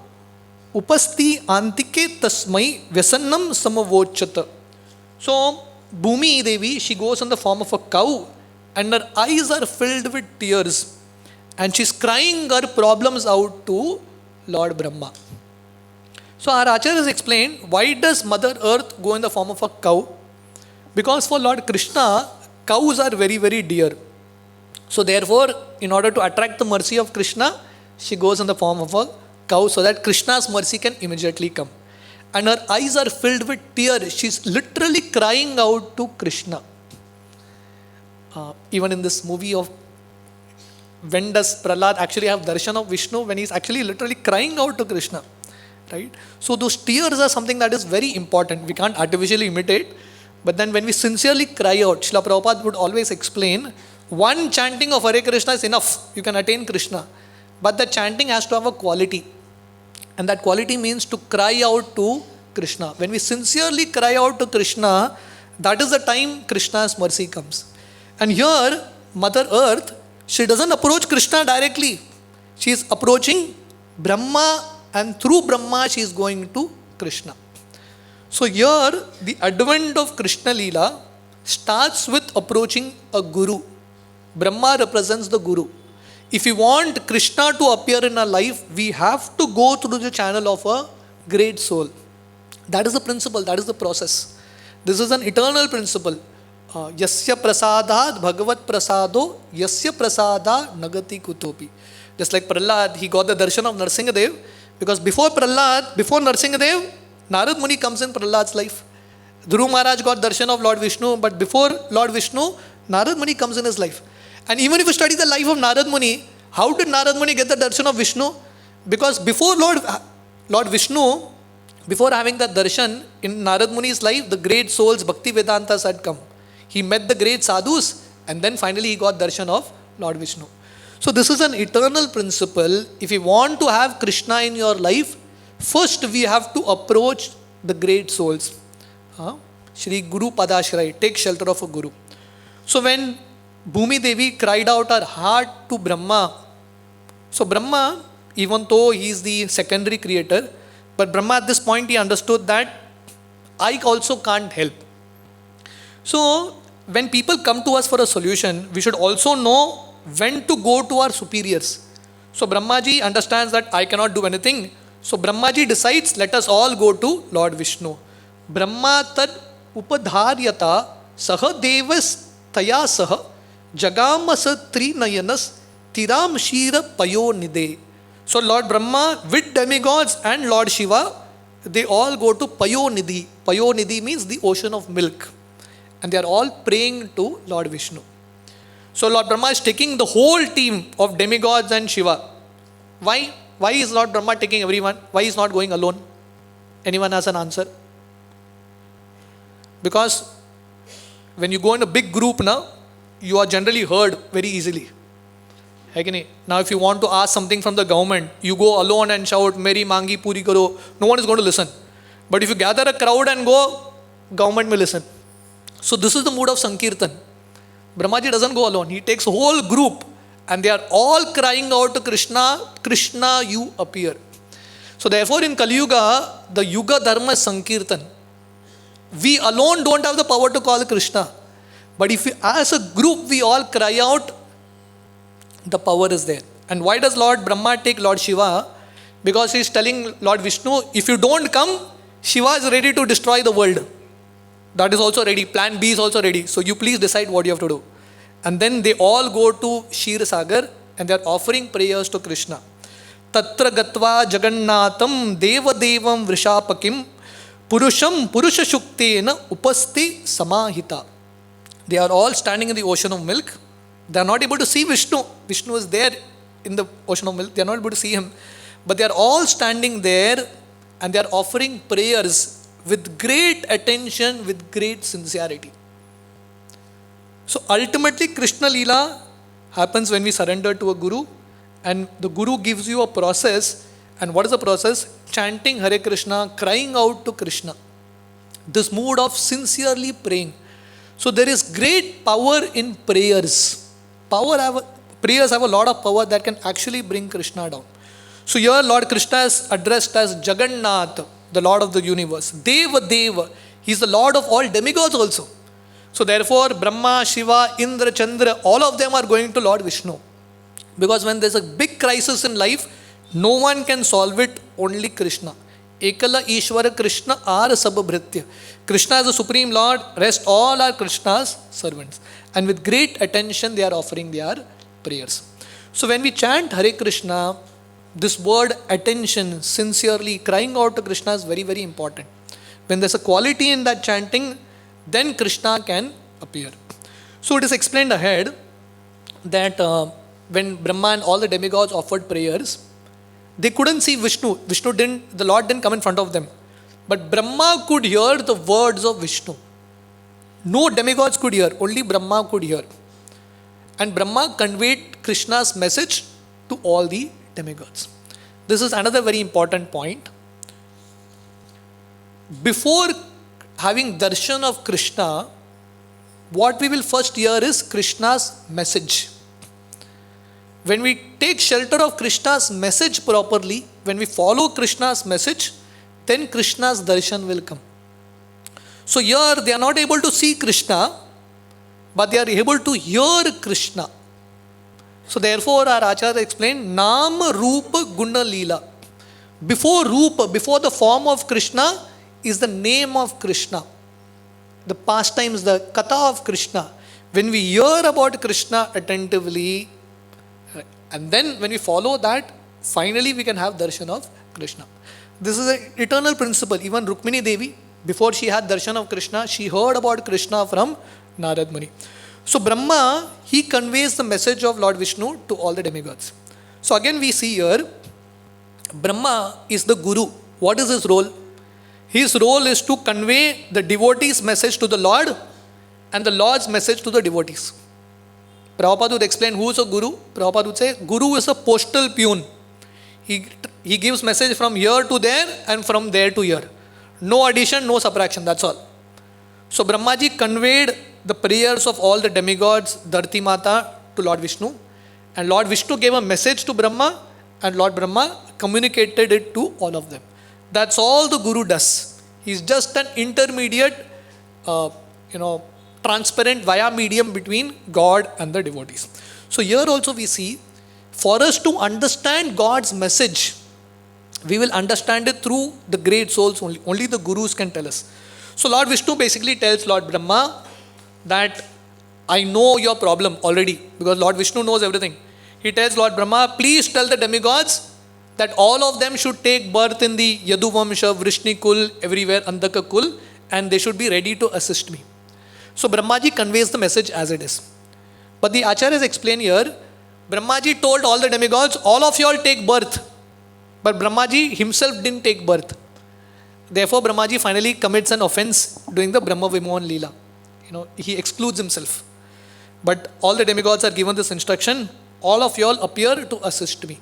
upasti antike tasmai vyasannam samavochata. So Bhumi Devi, she goes in the form of a cow and her eyes are filled with tears and she's crying her problems out to Lord Brahma. So our Acharya has explained, why does Mother Earth go in the form of a cow? Because for Lord Krishna, cows are very, very dear. So therefore, in order to attract the mercy of Krishna, she goes in the form of a cow so that Krishna's mercy can immediately come. And her eyes are filled with tears. She's literally crying out to Krishna. Even in this movie of when does Prahlad actually have darshan of Vishnu? When he's actually literally crying out to Krishna. Right? So those tears are something that is very important. We can't artificially imitate. But then when we sincerely cry out, Srila Prabhupada would always explain, one chanting of Hare Krishna is enough. You can attain Krishna. But the chanting has to have a quality. And that quality means to cry out to Krishna. When we sincerely cry out to Krishna, that is the time Krishna's mercy comes. And here, Mother Earth, she doesn't approach Krishna directly. She is approaching Brahma, and through Brahma she is going to Krishna. So here, the advent of Krishna Leela starts with approaching a Guru. Brahma represents the Guru. If we want Krishna to appear in our life, we have to go through the channel of a great soul. That is the principle, that is the process. This is an eternal principle. Yasya prasadad bhagavat prasado yasya prasada nagati kutopi. Just like Prahlad, he got the darshan of Narsingadev, because before Narsingadev, Narad Muni comes in Prahlad's life. Dhruv Maharaj got darshan of Lord Vishnu, but before Lord Vishnu, Narad Muni comes in his life. And even if you study the life of Narad Muni, how did Narad Muni get the darshan of Vishnu? Because before Lord Vishnu, before having that darshan in Narad Muni's life, the great souls, Bhakti Vedantas had come. He met the great sadhus, and then finally he got darshan of Lord Vishnu. So this is an eternal principle. If you want to have Krishna in your life, first we have to approach the great souls. Shri Guru Padashray, take shelter of a Guru. So when Bhumi Devi cried out her heart to Brahma, so Brahma, even though he is the secondary creator, but Brahma at this point he understood that I also can't help. So when people come to us for a solution, we should also know when to go to our superiors. So Brahmaji understands that I cannot do anything. So Brahmaji decides, let us all go to Lord Vishnu. Brahma tad upadharyata saha devas taya saha jagamasa trinayanas tiram shira payo nide. So Lord Brahma with demigods and Lord Shiva, they all go to Payo Nidhi. Payo Nidhi means the ocean of milk. And they are all praying to Lord Vishnu. So Lord Brahma is taking the whole team of demigods and Shiva. Why? Why is Lord Brahma taking everyone? Why is not going alone? Anyone has an answer? Because when you go in a big group now, you are generally heard very easily. Now if you want to ask something from the government, you go alone and shout, Meri mangi puri karo. No one is going to listen. But if you gather a crowd and go, government will listen. So this is the mood of Sankirtan. Brahmaji doesn't go alone. He takes a whole group and they are all crying out to Krishna, Krishna, you appear. So therefore in Kali Yuga, the Yuga Dharma is Sankirtan. We alone don't have the power to call Krishna. But if we, as a group we all cry out, the power is there. And why does Lord Brahma take Lord Shiva? Because he is telling Lord Vishnu, if you don't come, Shiva is ready to destroy the world. That is also ready. Plan B is also ready. So you please decide what you have to do. And then they all go to Shir Sagar and they are offering prayers to Krishna. Tatra gatva jagannatham deva devam vrishapakim purusham purusha shuktena upasti samahita. They are all standing in the ocean of milk. They are not able to see Vishnu. Vishnu is there in the ocean of milk. They are not able to see him. But they are all standing there and they are offering prayers with great attention, with great sincerity. So ultimately Krishna Leela happens when we surrender to a Guru, and the Guru gives you a process. And what is the process? Chanting Hare Krishna, crying out to Krishna. This mood of sincerely praying. So there is great power in prayers. Prayers have a lot of power that can actually bring Krishna down. So here Lord Krishna is addressed as Jagannath, the Lord of the universe. Deva Deva, he is the Lord of all demigods also. So therefore Brahma, Shiva, Indra, Chandra, all of them are going to Lord Vishnu. Because when there is a big crisis in life, no one can solve it, only Krishna. Ekala Ishvara Krishna Ar Sababhritya. Krishna is the Supreme Lord, rest all are Krishna's servants. And with great attention they are offering their prayers. So when we chant Hare Krishna, this word attention, sincerely crying out to Krishna is very, very important. When there's a quality in that chanting, then Krishna can appear. So it is explained ahead that when Brahma and all the demigods offered prayers, they couldn't see Vishnu. The Lord didn't come in front of them. But Brahma could hear the words of Vishnu. No demigods could hear, only Brahma could hear. And Brahma conveyed Krishna's message to all the demigods. This is another very important point. Before having darshan of Krishna, what we will first hear is Krishna's message. When we take shelter of Krishna's message properly, when we follow Krishna's message, then Krishna's darshan will come. So here they are not able to see Krishna, but they are able to hear Krishna. So therefore our Acharya explained, Nam Rupa Guna Leela. Before Rupa, before the form of Krishna, is the name of Krishna. The pastimes, the katha of Krishna. When we hear about Krishna attentively, and then when we follow that, finally we can have darshan of Krishna. This is an eternal principle. Even Rukmini Devi, before she had darshan of Krishna, she heard about Krishna from Narad Muni. So Brahma, he conveys the message of Lord Vishnu to all the demigods. So again we see here, Brahma is the guru. What is his role? His role is to convey the devotee's message to the Lord and the Lord's message to the devotees. Prabhupada would explain who is a guru. Prabhupada would say, guru is a postal peon. He gives message from here to there and from there to here. No addition, no subtraction, that's all. So Brahmaji conveyed the prayers of all the demigods, Dharti Mata, to Lord Vishnu. And Lord Vishnu gave a message to Brahma, and Lord Brahma communicated it to all of them. That's all the Guru does. He's just an intermediate, transparent via medium between God and the devotees. So here also we see, for us to understand God's message, we will understand it through the great souls only. Only the Gurus can tell us. So Lord Vishnu basically tells Lord Brahma that I know your problem already, because Lord Vishnu knows everything. He tells Lord Brahma, please tell the demigods that all of them should take birth in the Yaduvamsha, Vrishnikul, everywhere, Andaka Kul, and they should be ready to assist me. So Brahmaji conveys the message as it is. But the Acharyas explain here, Brahmaji told all the demigods, all of you all take birth. But Brahmaji himself didn't take birth. Therefore Brahmaji finally commits an offense doing the Brahma Vimohan Leela. He excludes himself. But all the demigods are given this instruction, all of you all appear to assist me.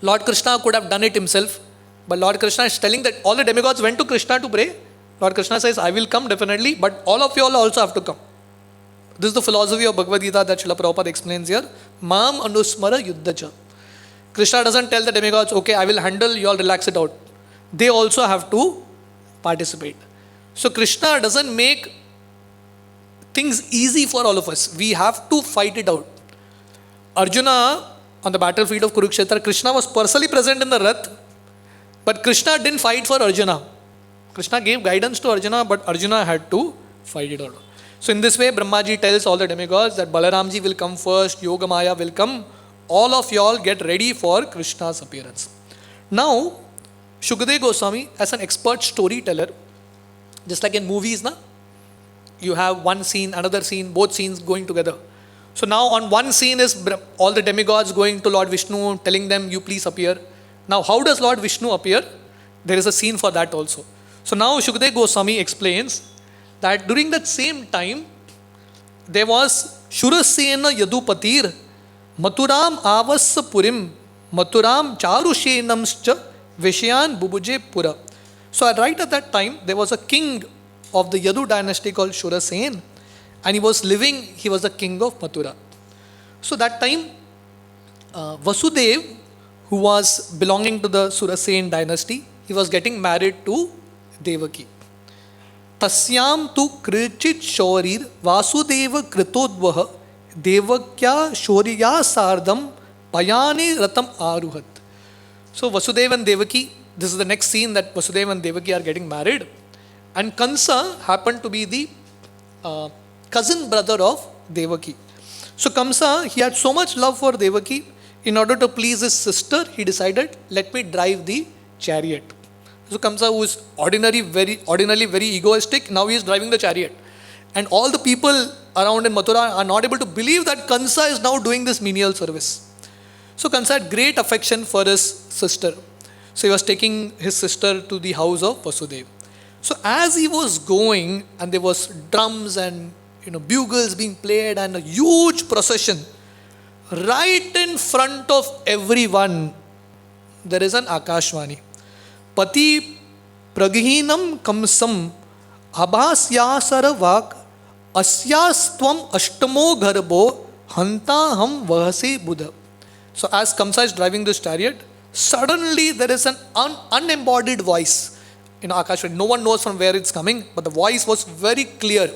Lord Krishna could have done it himself, but Lord Krishna is telling that all the demigods went to Krishna to pray. Lord Krishna says, I will come definitely, but all of you all also have to come. This is the philosophy of Bhagavad Gita that Srila Prabhupada explains here. Mam anusmara yuddhacha. Krishna doesn't tell the demigods, okay, I will handle, you all relax it out. They also have to participate. So Krishna doesn't make things easy for all of us. We have to fight it out. Arjuna, on the battlefield of Kurukshetra, Krishna was personally present in the Rath, but Krishna didn't fight for Arjuna. Krishna gave guidance to Arjuna, but Arjuna had to fight it out. So in this way, Brahmaji tells all the demigods that Balaramji will come first, Yogamaya will come. All of y'all get ready for Krishna's appearance. Now, Shukadeva Goswami, as an expert storyteller, just like in movies, you have one scene, another scene, both scenes going together. So now on one scene is all the demigods going to Lord Vishnu, telling them, you please appear. Now how does Lord Vishnu appear? There is a scene for that also. So now Shukadeva Goswami explains that during that same time, there was Shurasena Yadupatir, Maturam Avassa Purim, Maturam Charushenamscha Vishyan Bubuje Pura. So right at that time, there was a king of the Yadu dynasty called Shurasen, and he was the king of Mathura. So that time, Vasudev, who was belonging to the Surasen dynasty, he was getting married to Devaki. Tasyam tu krichit shorir Vasudeva kritodvaha Devakya shoriya sardam payani ratam aruhat. So Vasudeva and Devaki, this is the next scene that Vasudeva and Devaki are getting married. And Kansa happened to be the cousin brother of Devaki. So Kamsa, he had so much love for Devaki. In order to please his sister, he decided, let me drive the chariot. So Kamsa, who is ordinarily very egoistic, now he is driving the chariot. And all the people around in Mathura are not able to believe that Kamsa is now doing this menial service. So Kamsa had great affection for his sister. So he was taking his sister to the house of Vasudev. So as he was going, and there was drums and bugles being played and a huge procession, right in front of everyone, there is an Akashvani. Pati praghinam kamsam abhasyasara vak asyastvam ashtamo garbo hanta ham vahase buddha. So as Kamsa is driving this chariot, suddenly there is an unembodied voice. Akashvani, no one knows from where it's coming, but the voice was very clear.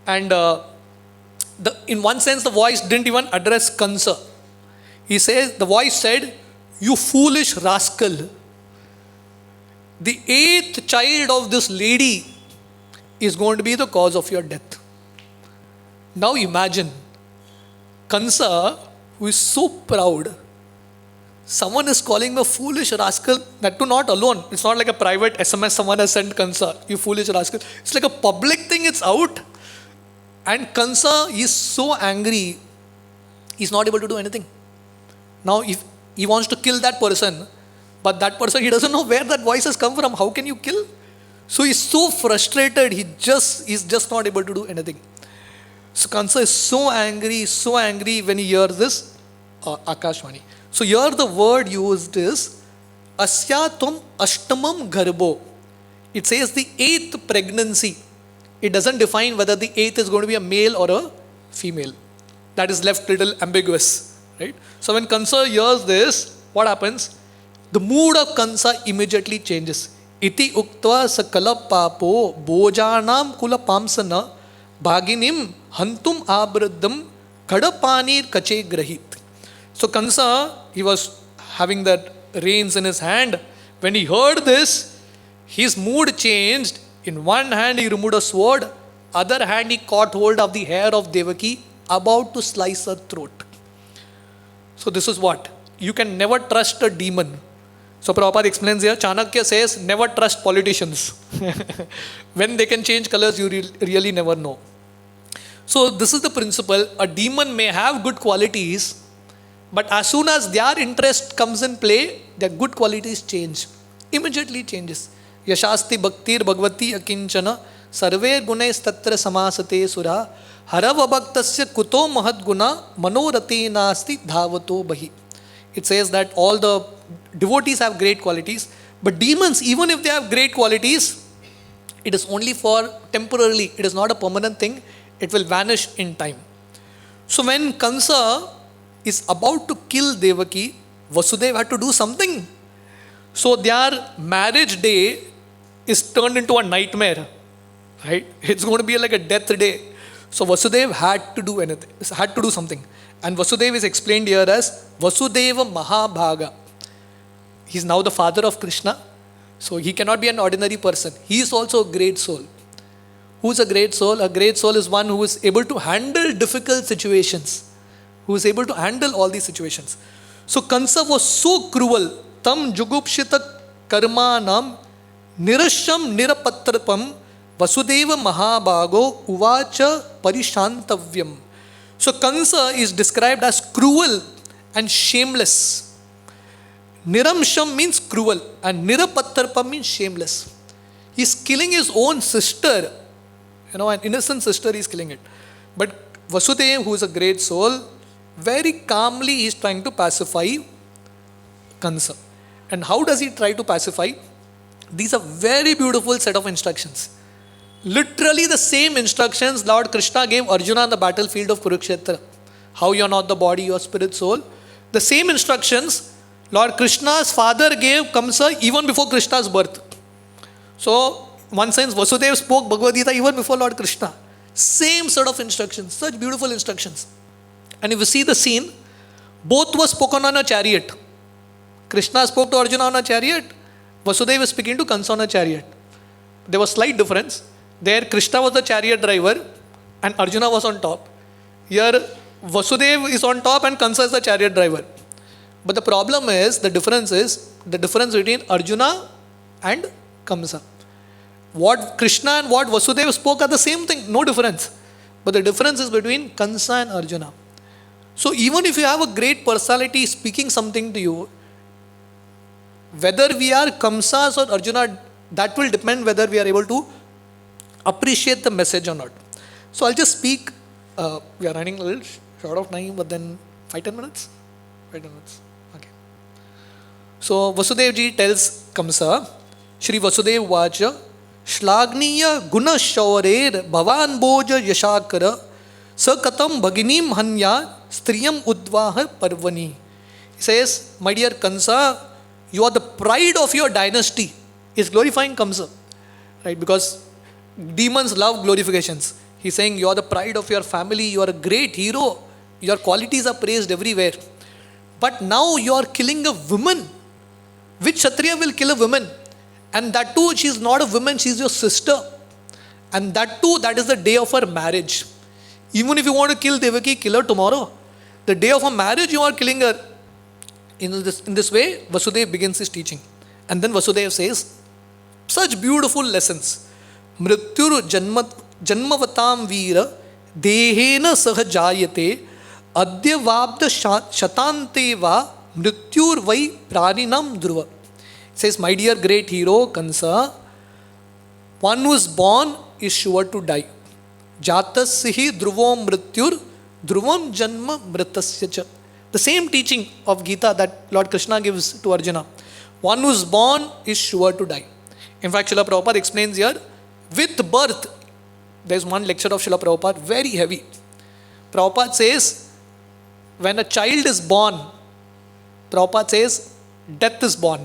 And in one sense, the voice didn't even address Kamsa. The voice said, "You foolish rascal. The 8th child of this lady is going to be the cause of your death." Now imagine, Kamsa, who is so proud, someone is calling him a foolish rascal, that too not alone. It's not like a private SMS someone has sent Kamsa, "You foolish rascal." It's like a public thing, it's out. And Kamsa is so angry, he's not able to do anything. Now, if he wants to kill that person, but that person, he doesn't know where that voice has come from. How can you kill? So he's so frustrated, he's just not able to do anything. So Kamsa is so angry when he hears this Akashvani. So here the word used is Asyatum Ashtamam Garbo. It says the 8th pregnancy. It doesn't define whether the 8th is going to be a male or a female. That is left little ambiguous, right? So when Kamsa hears this, what happens? The mood of Kamsa immediately changes. Iti uktva sakala papo bojanam kula pamsana bhaginim hantum abradam kadapanir kache grahit. So Kamsa, he was having that reins in his hand. When he heard this, his mood changed. In one hand he removed a sword, other hand he caught hold of the hair of Devaki, about to slice her throat. So this is what? You can never trust a demon. So Prabhupada explains here, Chanakya says, never trust politicians. When they can change colors, you really never know. So this is the principle. A demon may have good qualities, but as soon as their interest comes in play, their good qualities change. Immediately changes. Yashasti bhaktir bhagavati akinchana sarve gunays tatra samasate sura harava bhaktasya kuto mahad guna manorati nasti dhavato bahi. It says that all the devotees have great qualities, but demons, even if they have great qualities, it is only for temporarily. It is not a permanent thing. It will vanish in time. So when Kamsa is about to kill Devaki, Vasudev had to do something. So their marriage day is turned into a nightmare, right? It's going to be like a death day. So Vasudev had to do something. And Vasudev is explained here as Vasudeva Mahabhaga. He's now the father of Krishna. So he cannot be an ordinary person. He is also a great soul. Who is a great soul? A great soul is one who is able to handle difficult situations. Who is able to handle all these situations. So Kamsa was so cruel. Tam jugupshita karmanam nirasham nirapatrapam Vasudeva Mahabhago uvacha parishantavyam. So Kamsa is described as cruel and shameless. Niramsham means cruel and nirapatrapam means shameless. He's killing his own sister. An innocent sister is killing it. But Vasudev, who is a great soul, very calmly is trying to pacify Kamsa. And how does he try to pacify? These are very beautiful set of instructions. Literally the same instructions Lord Krishna gave Arjuna on the battlefield of Kurukshetra. How you are not the body, you are spirit, soul. The same instructions Lord Krishna's father gave Kamsa even before Krishna's birth. So, one sense, Vasudev spoke Bhagavad Gita even before Lord Krishna. Same sort of instructions, such beautiful instructions. And if you see the scene, both were spoken on a chariot. Krishna spoke to Arjuna on a chariot. Vasudev is speaking to Kamsa on a chariot. There was slight difference. There Krishna was the chariot driver and Arjuna was on top. Here Vasudev is on top and Kansa is the chariot driver. But the problem is, the difference between Arjuna and Kamsa. What Krishna and what Vasudev spoke are the same thing, no difference. But the difference is between Kansa and Arjuna. So even if you have a great personality speaking something to you, whether we are Kamsas or Arjuna, that will depend whether we are able to appreciate the message or not. So I'll just speak. We are running a little short of time, but then 5-10 minutes? 5-10 minutes. Okay. So Vasudev ji tells Kamsa, Shri Vasudev Vacha, Shlagniya Guna Shaurer Bhavan Boja Yashakara Sakatam Bhaginim Hanya Striyam Udvaha Parvani. He says, my dear Kansa, you are the pride of your dynasty. He's glorifying Kamsa. Right? Because demons love glorifications. He's saying, you are the pride of your family, you are a great hero, your qualities are praised everywhere. But now you are killing a woman. Which Kshatriya will kill a woman? And that too, she is not a woman, she is your sister. And that too, that is the day of her marriage. Even if you want to kill Devaki, kill her tomorrow. The day of her marriage, you are killing her. In this way, Vasudev begins his teaching. And then Vasudev says, such beautiful lessons. Mrityur janmavatam veera dehena sahajayate adyavabda shatante va mrityur vai praninam dhruva. It says, my dear great hero Kansa, one who is born is sure to die. Jatasya dhruvam mrityur dhruvam janma mritasya cha. The same teaching of Gita that Lord Krishna gives to Arjuna. One who is born is sure to die. In fact, Srila Prabhupada explains here, with birth, there is one lecture of Srila Prabhupada, very heavy. Prabhupada says, when a child is born, Prabhupada says, death is born.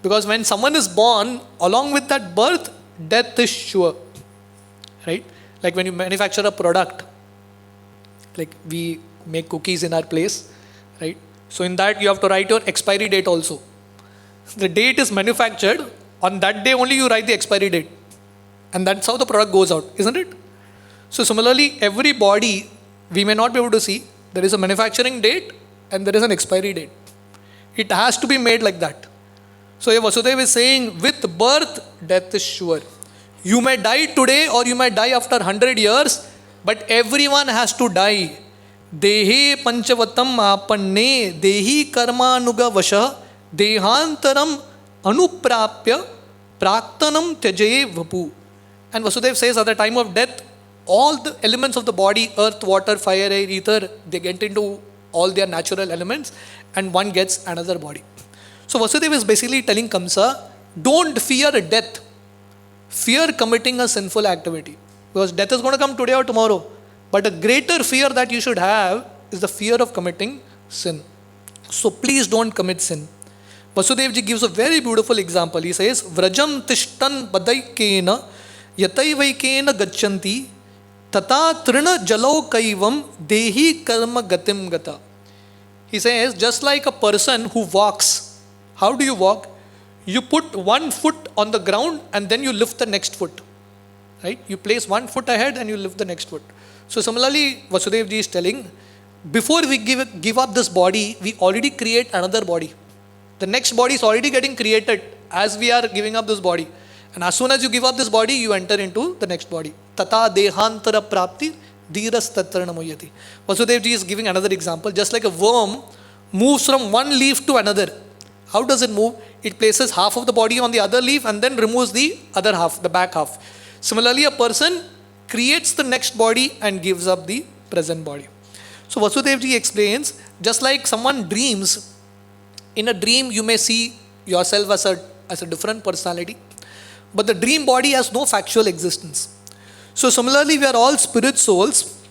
Because when someone is born, along with that birth, death is sure. Right? Like when you manufacture a product, like we make cookies in our place, right? So in that you have to write your expiry date also. The date is manufactured, on that day only you write the expiry date. And that's how the product goes out, isn't it? So similarly, every body we may not be able to see. There is a manufacturing date and there is an expiry date. It has to be made like that. So Vasudev is saying, with birth, death is sure. You may die today or you may die after 100 years, but everyone has to die. Dehe panchavatam apanne dehi karmanuga vasha dehantaram anuprapya praktanam tyajaye vapu. And Vasudev says, at the time of death, all the elements of the body, earth, water, fire, air, ether, they get into all their natural elements and one gets another body. So Vasudev is basically telling Kamsa, don't fear death. Fear committing a sinful activity. Because death is going to come today or tomorrow. But a greater fear that you should have is the fear of committing sin. So please don't commit sin. Vasudev ji gives a very beautiful example. He says, Vrajam tishtan badaikena yataivaikena gachanti tata trina jalo kaivam dehi karma gatim gata. He says, just like a person who walks, how do you walk? You put one foot on the ground and then you lift the next foot. Right? You place one foot ahead and you lift the next foot. So similarly, Vasudev ji is telling, before we give up this body, we already create another body. The next body is already getting created as we are giving up this body. And as soon as you give up this body, you enter into the next body. Tata dehantara prapti dhiras tatrana moyati. Vasudev ji is giving another example. Just like a worm moves from one leaf to another. How does it move? It places half of the body on the other leaf and then removes the other half, the back half. Similarly, a person creates the next body and gives up the present body. So Vasudev ji explains, just like someone dreams, in a dream you may see yourself as a different personality, but the dream body has no factual existence. So similarly, we are all spirit souls.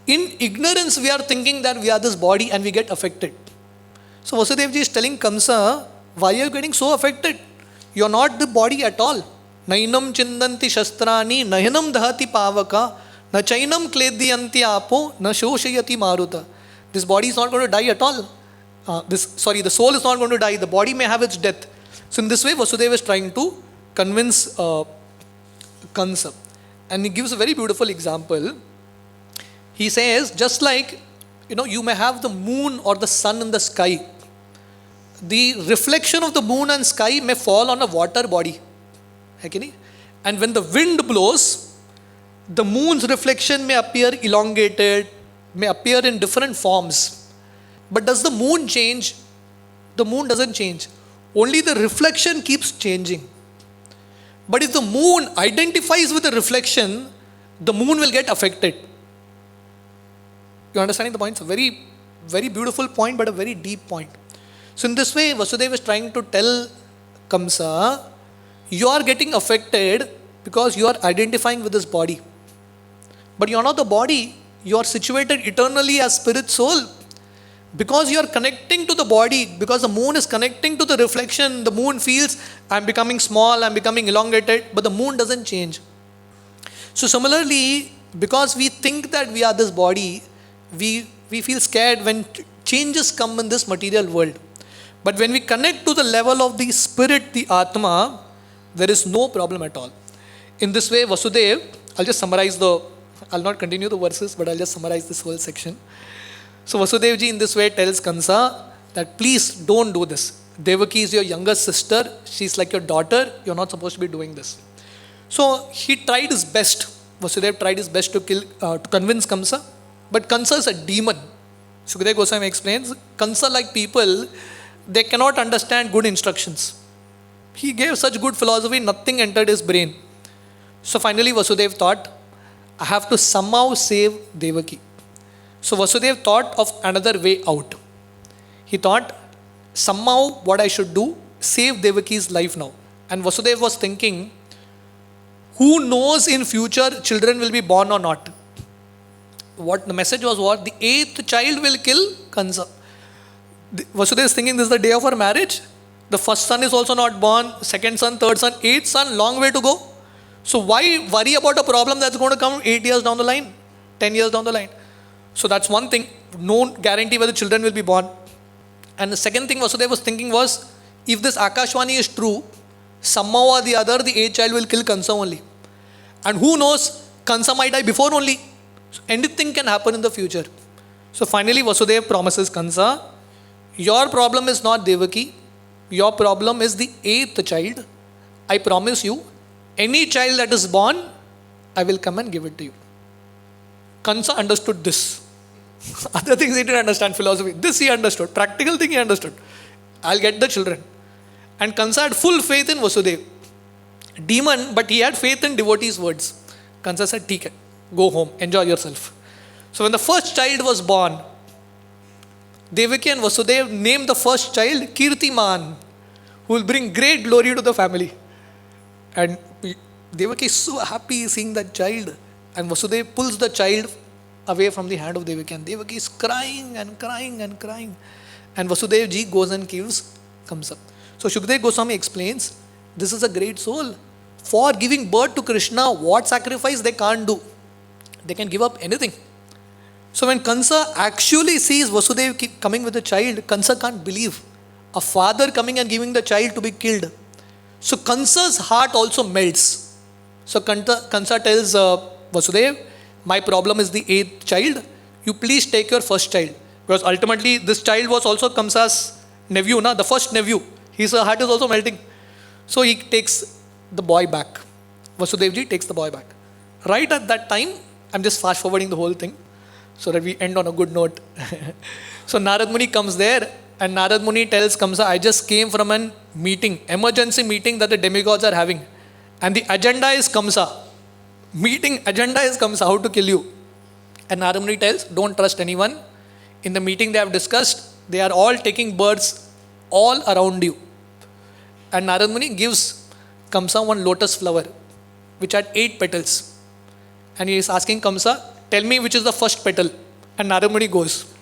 In ignorance, we are thinking that we are this body and we get affected. So Vasudev ji is telling Kamsa, why are you getting so affected? You are not the body at all. Nainam chindanti shastrani, nayanam dhati pavaka, na chainam kledyanti apo, na shoshayati maruta. This body is not going to die at all. The soul is not going to die. The body may have its death. So in this way, Vasudev is trying to convince Kamsa. And he gives a very beautiful example. He says, just like, you may have the moon or the sun in the sky. The reflection of the moon and sky may fall on a water body. Okay? And when the wind blows, the moon's reflection may appear elongated, may appear in different forms. But does the moon change? The moon doesn't change. Only the reflection keeps changing. But if the moon identifies with the reflection, the moon will get affected. You understanding the point? It's a very, very beautiful point, but a very deep point. So in this way, Vasudev is trying to tell Kamsa, you are getting affected because you are identifying with this body. But you are not the body. You are situated eternally as spirit soul. Because you are connecting to the body, because the moon is connecting to the reflection, the moon feels, I am becoming small, I am becoming elongated, but the moon doesn't change. So similarly, because we think that we are this body, we feel scared when changes come in this material world. But when we connect to the level of the spirit, the Atma, there is no problem at all. In this way, Vasudev, I'll not continue the verses, but I'll just summarize this whole section. So Vasudev ji in this way tells Kansa that please don't do this. Devaki is your younger sister. She's like your daughter. You're not supposed to be doing this. So he tried his best. Vasudev tried his best to convince Kamsa. But Kansa is a demon. Shukdev Goswami explains, Kansa like people, they cannot understand good instructions. He gave such good philosophy, nothing entered his brain. So finally Vasudev thought, I have to somehow save Devaki. So Vasudev thought of another way out. He thought, somehow what I should do, save Devaki's life now. And Vasudev was thinking, who knows in future children will be born or not? What the message was what? The 8th child will kill Kansa. Vasudev is thinking this is the day of her marriage. The first son is also not born. Second son, third son, 8th son, long way to go. So why worry about a problem that's going to come 8 years down the line, 10 years down the line? So that's one thing. No guarantee whether children will be born. And the second thing Vasudev was thinking was, if this Akashvani is true, somehow or the other, the 8th child will kill Kansa only. And who knows, Kansa might die before only. So anything can happen in the future. So finally Vasudev promises Kansa, your problem is not Devaki. Your problem is the 8th child. I promise you, any child that is born, I will come and give it to you. Kansa understood this. Other things he didn't understand, philosophy. This he understood. Practical thing he understood. I'll get the children. And Kansa had full faith in Vasudev. Demon, but he had faith in devotees' words. Kansa said, "Theek hai, go home, enjoy yourself." So when the first child was born, Devaki and Vasudev named the first child Kirtiman, who will bring great glory to the family. And Devaki is so happy seeing that child. And Vasudev pulls the child away from the hand of Devaki. And Devaki is crying and crying and crying. And Vasudev ji goes and gives Kamsa. So Shukdev Goswami explains, this is a great soul. For giving birth to Krishna, what sacrifice they can't do? They can give up anything. So when Kansa actually sees Vasudev coming with a child, Kansa can't believe. A father coming and giving the child to be killed. So Kansa's heart also melts. So Kansa tells Vasudev, my problem is the 8th child. You please take your first child. Because ultimately this child was also Kamsa's nephew, the first nephew. His heart is also melting. So he takes the boy back. Vasudevji takes the boy back. Right at that time, I'm just fast forwarding the whole thing so that we end on a good note. So Narad Muni comes there and Narad Muni tells Kamsa, I just came from an meeting, emergency meeting that the demigods are having. And the agenda is Kamsa. Meeting agenda is Kamsa, how to kill you. And Narad Muni tells, don't trust anyone. In the meeting they have discussed, they are all taking births all around you. And Narad Muni gives Kamsa one lotus flower, which had 8 petals. And he is asking Kamsa, tell me which is the first petal. And Narad Muni goes.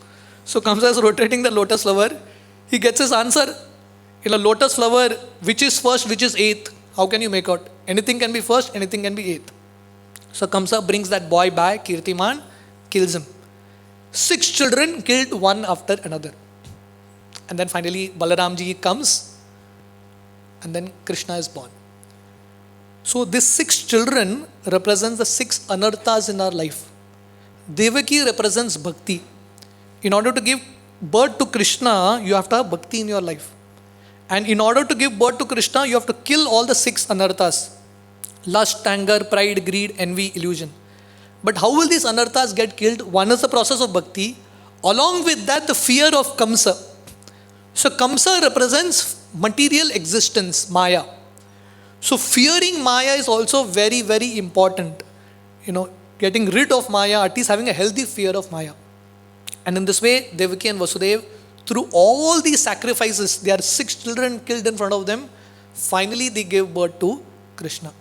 So Kamsa is rotating the lotus flower. He gets his answer. In a lotus flower, which is first, which is 8th? How can you make out? Anything can be first, anything can be 8th. So Kamsa brings that boy back, Kirtiman, kills him. 6 children killed one after another. And then finally Balaramji comes and then Krishna is born. So these 6 children represents the 6 anarthas in our life. Devaki represents bhakti. In order to give birth to Krishna, you have to have bhakti in your life. And in order to give birth to Krishna, you have to kill all the 6 anarthas: lust, anger, pride, greed, envy, illusion. But how will these anarthas get killed? One is the process of bhakti. Along with that, the fear of Kamsa. So Kamsa represents material existence, Maya. So fearing Maya is also very, very important. Getting rid of Maya, at least having a healthy fear of Maya. And in this way, Devaki and Vasudev, through all these sacrifices, there are 6 children killed in front of them. Finally, they gave birth to Krishna.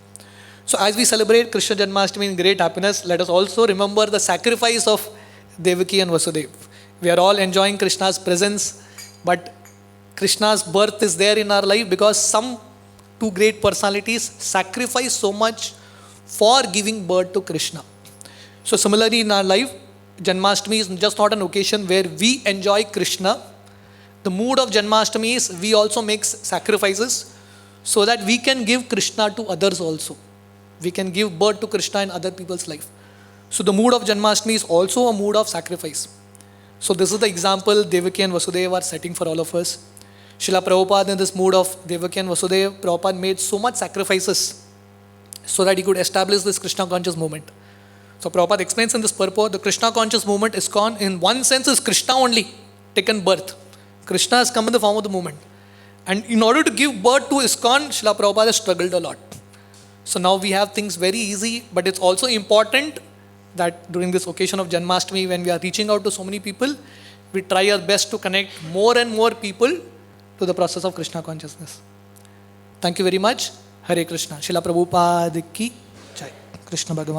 So as we celebrate Krishna Janmashtami in great happiness, let us also remember the sacrifice of Devaki and Vasudev. We are all enjoying Krishna's presence, but Krishna's birth is there in our life because some 2 great personalities sacrifice so much for giving birth to Krishna. So similarly in our life, Janmashtami is just not an occasion where we enjoy Krishna. The mood of Janmashtami is we also make sacrifices so that we can give Krishna to others also. We can give birth to Krishna in other people's life. So the mood of Janmashtami is also a mood of sacrifice. So this is the example Devaki and Vasudev are setting for all of us. Srila Prabhupada, in this mood of Devaki and Vasudev, Prabhupada made so much sacrifices so that he could establish this Krishna conscious movement. So Prabhupada explains in this purport, the Krishna conscious movement, ISKCON, in one sense is Krishna only taken birth. Krishna has come in the form of the movement. And in order to give birth to ISKCON, Srila Prabhupada has struggled a lot. So now we have things very easy, but it's also important that during this occasion of Janmashtami, when we are reaching out to so many people, we try our best to connect more and more people to the process of Krishna consciousness. Thank you very much. Hare Krishna. Srila Prabhupada ki Jai. Krishna Bhagavan.